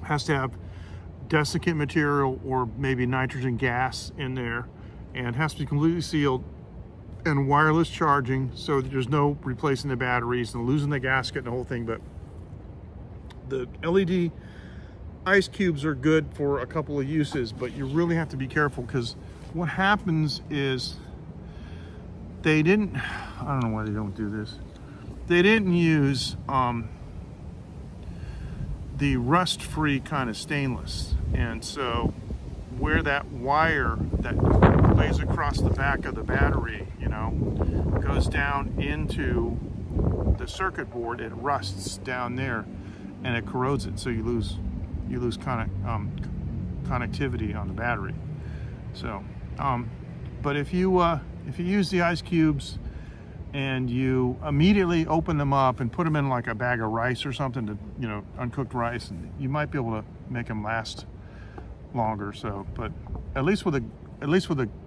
Has to have desiccant material or maybe nitrogen gas in there, and has to be completely sealed, and wireless charging, so that there's no replacing the batteries and losing the gasket and the whole thing. But the LED ice cubes are good for a couple of uses, but you really have to be careful, because what happens is I don't know why they don't do this. They didn't use the rust-free kind of stainless, and so where that wire that lays across the back of the battery, goes down into the circuit board, it rusts down there and it corrodes it, so you lose connectivity on the battery. So but if you use the ice cubes and you immediately open them up and put them in like a bag of rice or something, to uncooked rice, and you might be able to make them last longer. So, but at least with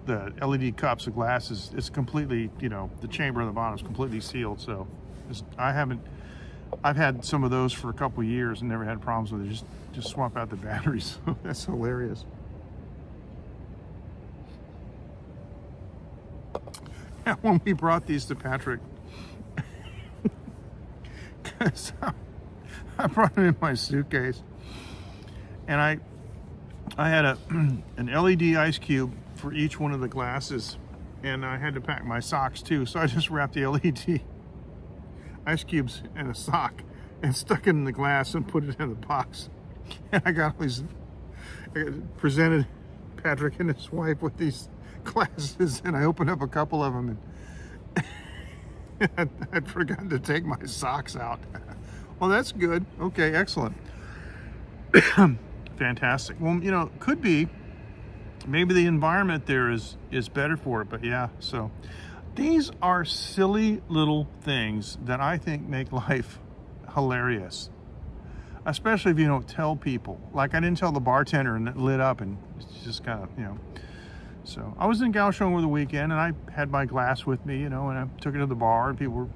the LED cups, the glass it's completely, the chamber on the bottom is completely sealed. So I've had some of those for a couple of years and never had problems with it. Just swap out the batteries. That's hilarious. When we brought these to Patrick, because I brought them in my suitcase, and I had an LED ice cube for each one of the glasses, and I had to pack my socks too, so I just wrapped the LED ice cubes in a sock and stuck it in the glass and put it in the box. And I presented Patrick and his wife with these glasses, and I opened up a couple of them, and I'd forgotten to take my socks out. Well, that's good. Okay, excellent. Fantastic. Well, could be maybe the environment there is better for it, but yeah. So These are silly little things that I think make life hilarious, especially if you don't tell people. Like I didn't tell the bartender, and it lit up, and it's just kind of, So I was in Kaohsiung over the weekend, and I had my glass with me, and I took it to the bar, and people were,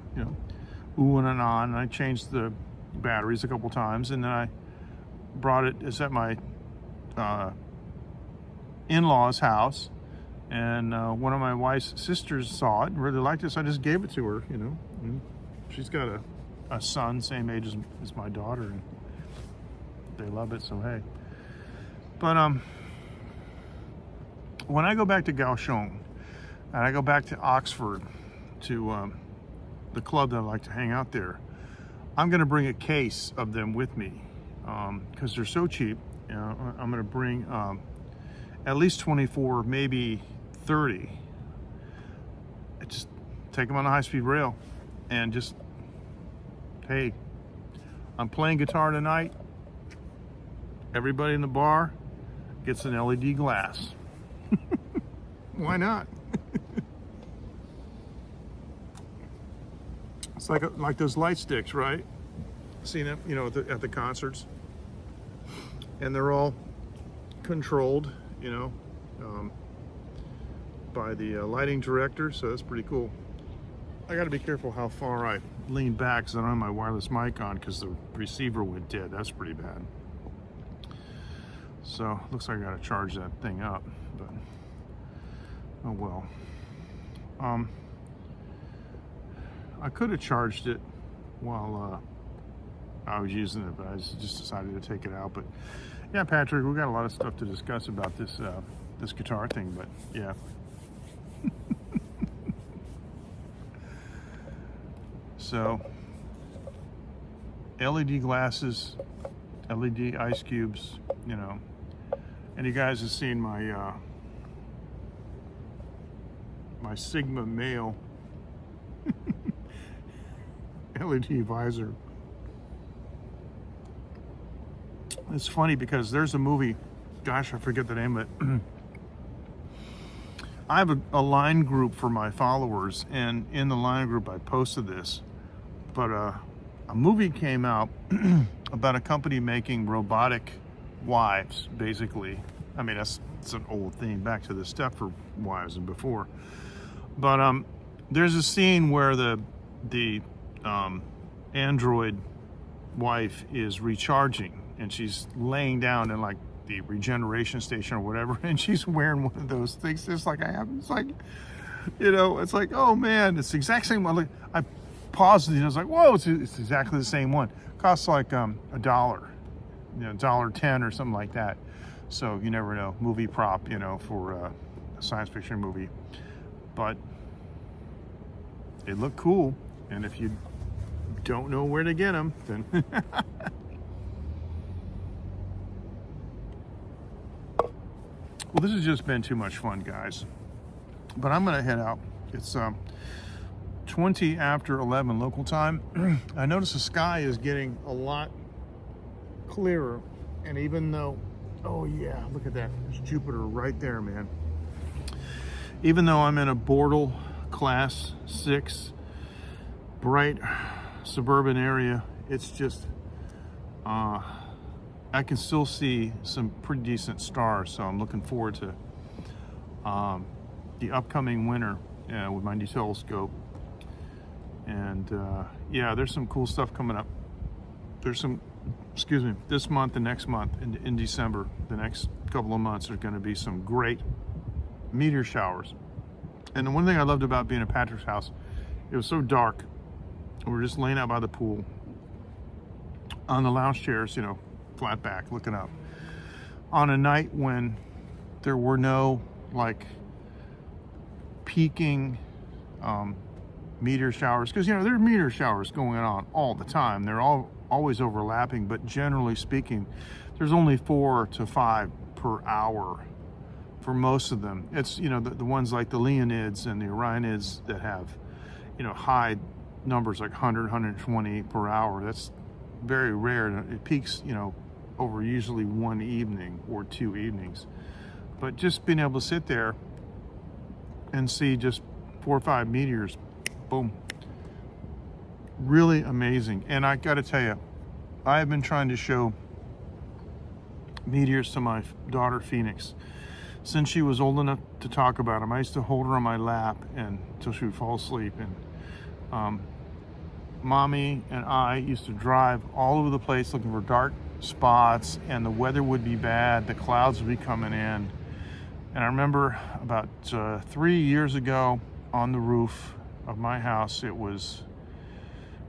oohing and on, and I changed the batteries a couple times, and then I brought it. It's at my in-laws' house, and one of my wife's sisters saw it and really liked it, so I just gave it to her, And she's got a son same age as my daughter, and they love it, so hey. But when I go back to Kaohsiung, and I go back to Oxford, to the club that I like to hang out there, I'm going to bring a case of them with me, because they're so cheap. I'm going to bring at least 24, maybe 30. Just take them on the high-speed rail, and just, hey, I'm playing guitar tonight. Everybody in the bar gets an LED glass. Why not? It's like those light sticks, right? Seen them, at the concerts, and they're all controlled, by the lighting director. So that's pretty cool. I got to be careful how far I lean back, because I don't have my wireless mic on, because the receiver went dead. That's pretty bad. So looks like I got to charge that thing up, but oh well. I could have charged it while I was using it, but I just decided to take it out. But yeah, Patrick, we got a lot of stuff to discuss about this this guitar thing. But yeah. So LED glasses, LED ice cubes, and you guys have seen my my Sigma male LED visor. It's funny because there's a movie, gosh, I forget the name of it. I have a line group for my followers, and in the line group I posted this, but a movie came out about a company making robotic wives, basically. I mean, it's an old thing, back to the Stepford wives and before. But there's a scene where the android wife is recharging, and she's laying down in like the regeneration station or whatever, and she's wearing one of those things just like I have. It's like, it's like, oh man, it's the exact same one. Like, I paused it, and I was like, whoa, it's exactly the same one. Costs like $1, $1.10 or something like that. So you never know, movie prop, for a science fiction movie. But it looked cool, and if you don't know where to get them, then well, this has just been too much fun, guys. But I'm gonna head out. It's 20 after 11 local time. I notice the sky is getting a lot clearer, and even though, oh yeah, look at that, there's Jupiter right there, man. Even though I'm in a Bortle Class 6 bright suburban area, it's just I can still see some pretty decent stars, so I'm looking forward to the upcoming winter with my new telescope. And yeah, there's some cool stuff coming up. There's some, this month and next month, in December, the next couple of months, there's going to be some great meteor showers. And the one thing I loved about being at Patrick's house, it was so dark. We were just laying out by the pool on the lounge chairs, flat back, looking up. On a night when there were no like peaking meteor showers, because there are meteor showers going on all the time. They're always overlapping, but generally speaking, there's only 4 to 5 per hour for most of them. It's the ones like the Leonids and the Orionids that have high numbers like 100, 120 per hour. That's very rare. It peaks over usually one evening or 2 evenings. But just being able to sit there and see just 4 or 5 meteors. Boom. Really amazing. And I got to tell you, I have been trying to show meteors to my daughter Phoenix since she was old enough to talk about them. I used to hold her on my lap and until she would fall asleep. And Mommy and I used to drive all over the place looking for dark spots, and the weather would be bad. The clouds would be coming in. And I remember about 3 years ago on the roof of my house, it was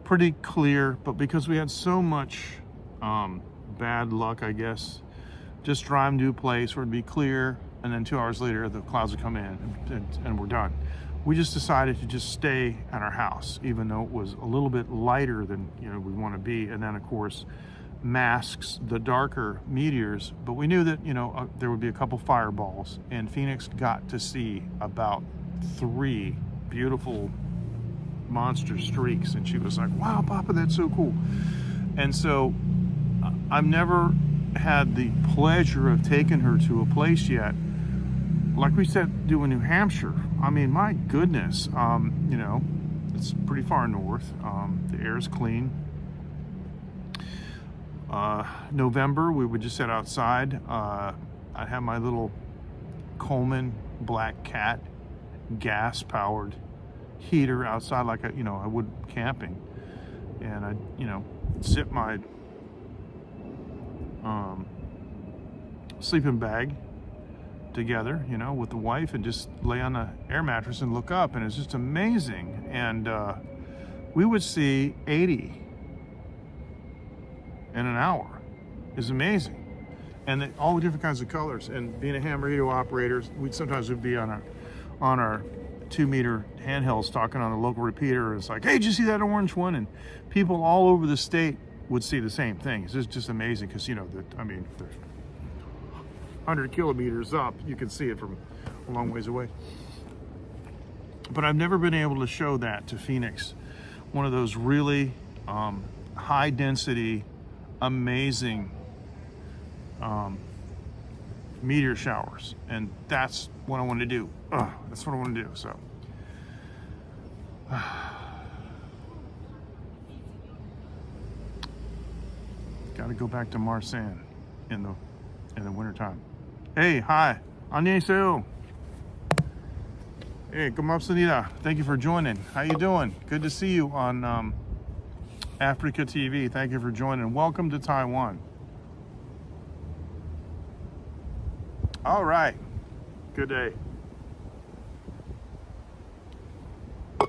pretty clear, but because we had so much bad luck, I guess, just driving to a place where it'd be clear, and then 2 hours later the clouds would come in and we're done. We just decided to just stay at our house, even though it was a little bit lighter than we want to be, and then of course masks the darker meteors. But we knew that there would be a couple fireballs, and Phoenix got to see about 3 beautiful monster streaks, and she was like, "Wow, Papa, that's so cool." And so I've never had the pleasure of taking her to a place yet like we said do in New Hampshire. I mean, my goodness, it's pretty far north. The air is clean. November, we would just sit outside. I'd have my little Coleman Black Cat gas-powered heater outside, like I would camping, and I'd zip my sleeping bag together, with the wife, and just lay on the air mattress and look up, and it's just amazing. And we would see 80 in an hour. Is amazing. And all the different kinds of colors. And being a ham radio operator, sometimes we'd be on our 2-meter handhelds talking on a local repeater. It's like, "Hey, did you see that orange one?" And people all over the state would see the same thing. It's just amazing because if they're 100 kilometers up, you can see it from a long ways away. But I've never been able to show that to Phoenix. One of those really high density, amazing meteor showers, and that's what I want to do. That's what I want to do. So got to go back to Marsan in the wintertime. Hey, hi, 안녕하세요. Hey, 고맙습니다. Thank you for joining. How you doing? Good to see you on Africa TV. Thank you for joining. Welcome to Taiwan. All right. Good day. I'm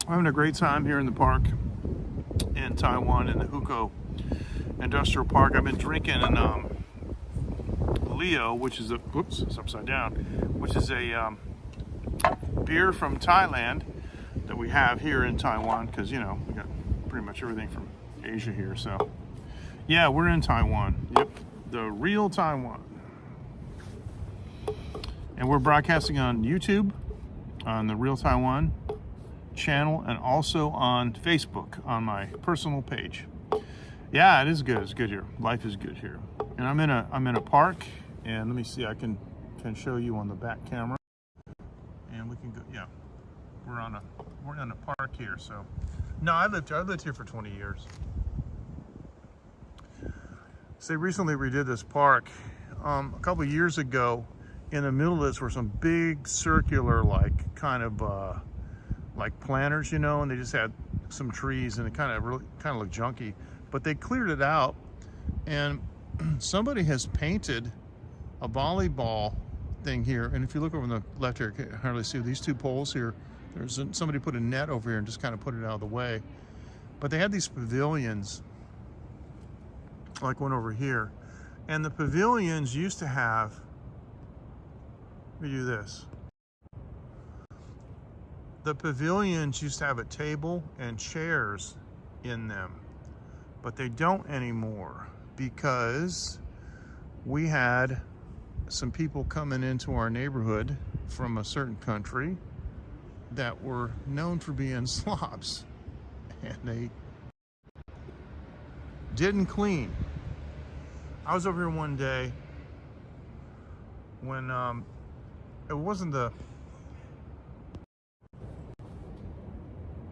having a great time here in the park in Taiwan, in the Hukou Industrial Park. I've been drinking Leo, which is it's upside down, which is a beer from Thailand that we have here in Taiwan, because we got pretty much everything from Asia here. So yeah, we're in Taiwan. Yep, the real Taiwan. And we're broadcasting on YouTube, on the Real Taiwan channel, and also on Facebook on my personal page. Yeah, it is good. It's good here. Life is good here. And I'm in a park, and let me see. I can show you on the back camera, and we can go. Yeah, we're in a park here. So no, I lived here for 20 years. So they recently redid this park a couple of years ago. In the middle of this were some big circular, kind of planters, and they just had some trees, and it kind of looked junky. But they cleared it out, and somebody has painted a volleyball thing here. And if you look over on the left here, you can hardly see these 2 poles here. Somebody put a net over here and just kind of put it out of the way. But they had these pavilions, like one over here, and the pavilions used to have. Let me do this. The pavilions used to have a table and chairs in them, but they don't anymore, because we had some people coming into our neighborhood from a certain country that were known for being slobs, and they didn't clean. I was over here one day when it wasn't the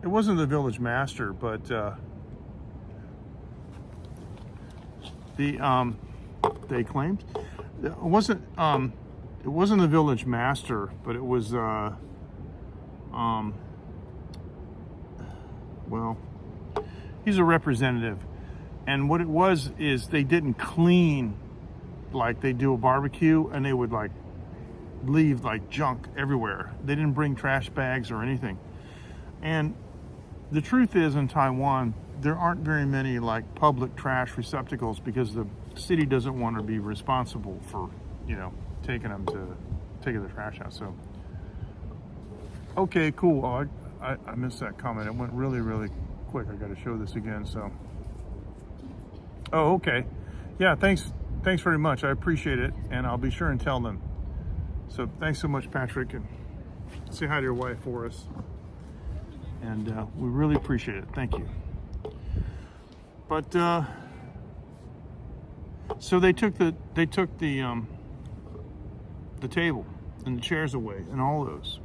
it wasn't the village master, but they claimed it wasn't the village master, but it was well, he's a representative, and what it was is they didn't clean like they do a barbecue, and they would like leave like junk everywhere. They didn't bring trash bags or anything. And the truth is, in Taiwan, there aren't very many like public trash receptacles because the city doesn't want to be responsible for, you know, taking the trash out. So, okay, cool. Oh, I missed that comment. It went really, really quick. I got to show this again. So, oh, okay. Yeah, thanks very much. I appreciate it, and I'll be sure and tell them. So thanks so much, Patrick, and say hi to your wife for us. And we really appreciate it. Thank you. But so they took the table and the chairs away and all those.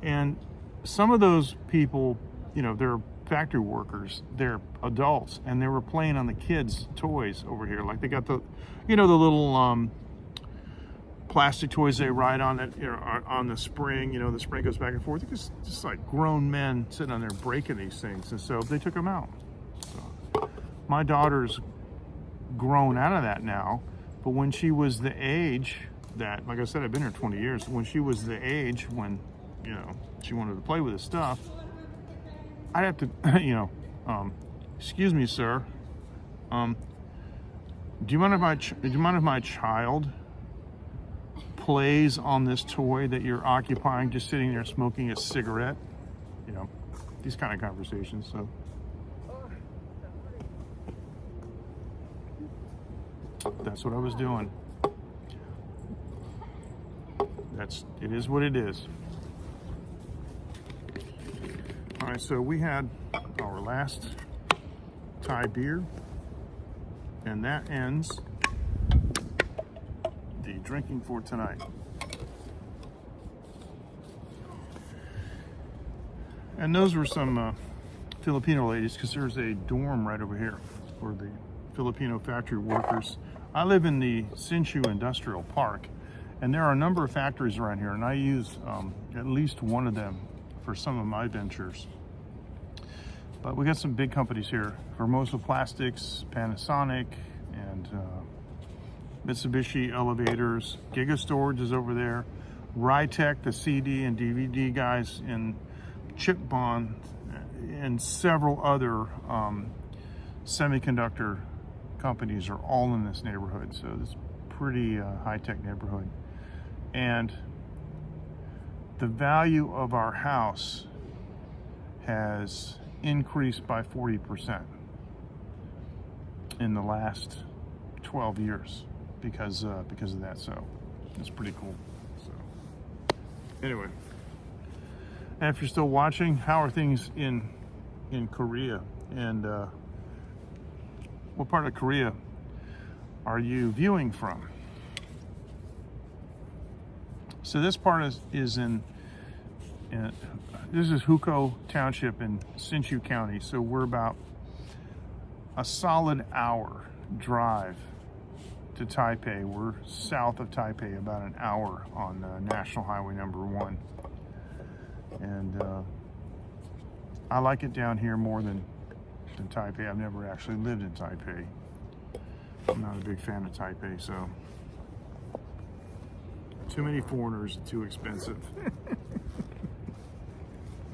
And some of those people, you know, they're factory workers, they're adults, and they were playing on the kids' toys over here. Like they got the, you know, the little plastic toys they ride on that, you know, on the spring. You know, the spring goes back and forth. It's just like grown men sitting on there breaking these things, and so they took them out. So my daughter's grown out of that now, but when she was the age that, like I said, I've been here 20 years. When she was the age when, you know, she wanted to play with this stuff, I'd have to, you know, excuse me, sir. Do you mind if my child plays on this toy that you're occupying, just sitting there smoking a cigarette? You know, these kind of conversations. So that's what I was doing. It is what it is. All right, so we had our last Thai beer, and that ends the drinking for tonight. And those were some Filipino ladies, because there's a dorm right over here for the Filipino factory workers. I live in the Hsinchu Industrial Park, and there are a number of factories around here, and I use at least one of them for some of my ventures. But we got some big companies here: Formosa Plastics, Panasonic, and Mitsubishi Elevators. Giga Storage is over there. Rytech, the CD and DVD guys, and Chip Bond, and several other semiconductor companies are all in this neighborhood. So it's pretty high-tech neighborhood. And the value of our house has increased by 40% in the last 12 years because of that. So it's pretty cool. So anyway, and if you're still watching, how are things in Korea? And what part of Korea are you viewing from? So this part is in this is Hukou Township in Hsinchu County. So we're about a solid hour drive to Taipei. We're south of Taipei, about an hour on National Highway number 1. And I like it down here more than Taipei. I've never actually lived in Taipei. I'm not a big fan of Taipei, so too many foreigners, too expensive.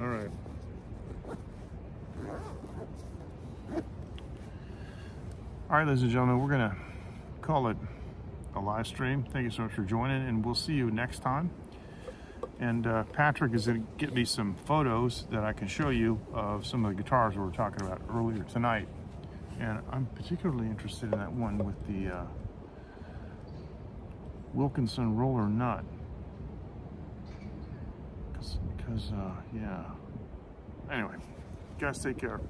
All right. All right, ladies and gentlemen, we're gonna call it a live stream. Thank you so much for joining, and we'll see you next time. And Patrick is gonna get me some photos that I can show you of some of the guitars we were talking about earlier tonight. And I'm particularly interested in that one with the Wilkinson roller nut. Because yeah. Anyway, guys, take care.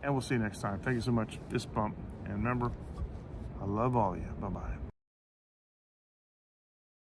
And we'll see you next time. Thank you so much. Fist bump. And remember, I love all of you. Bye-bye.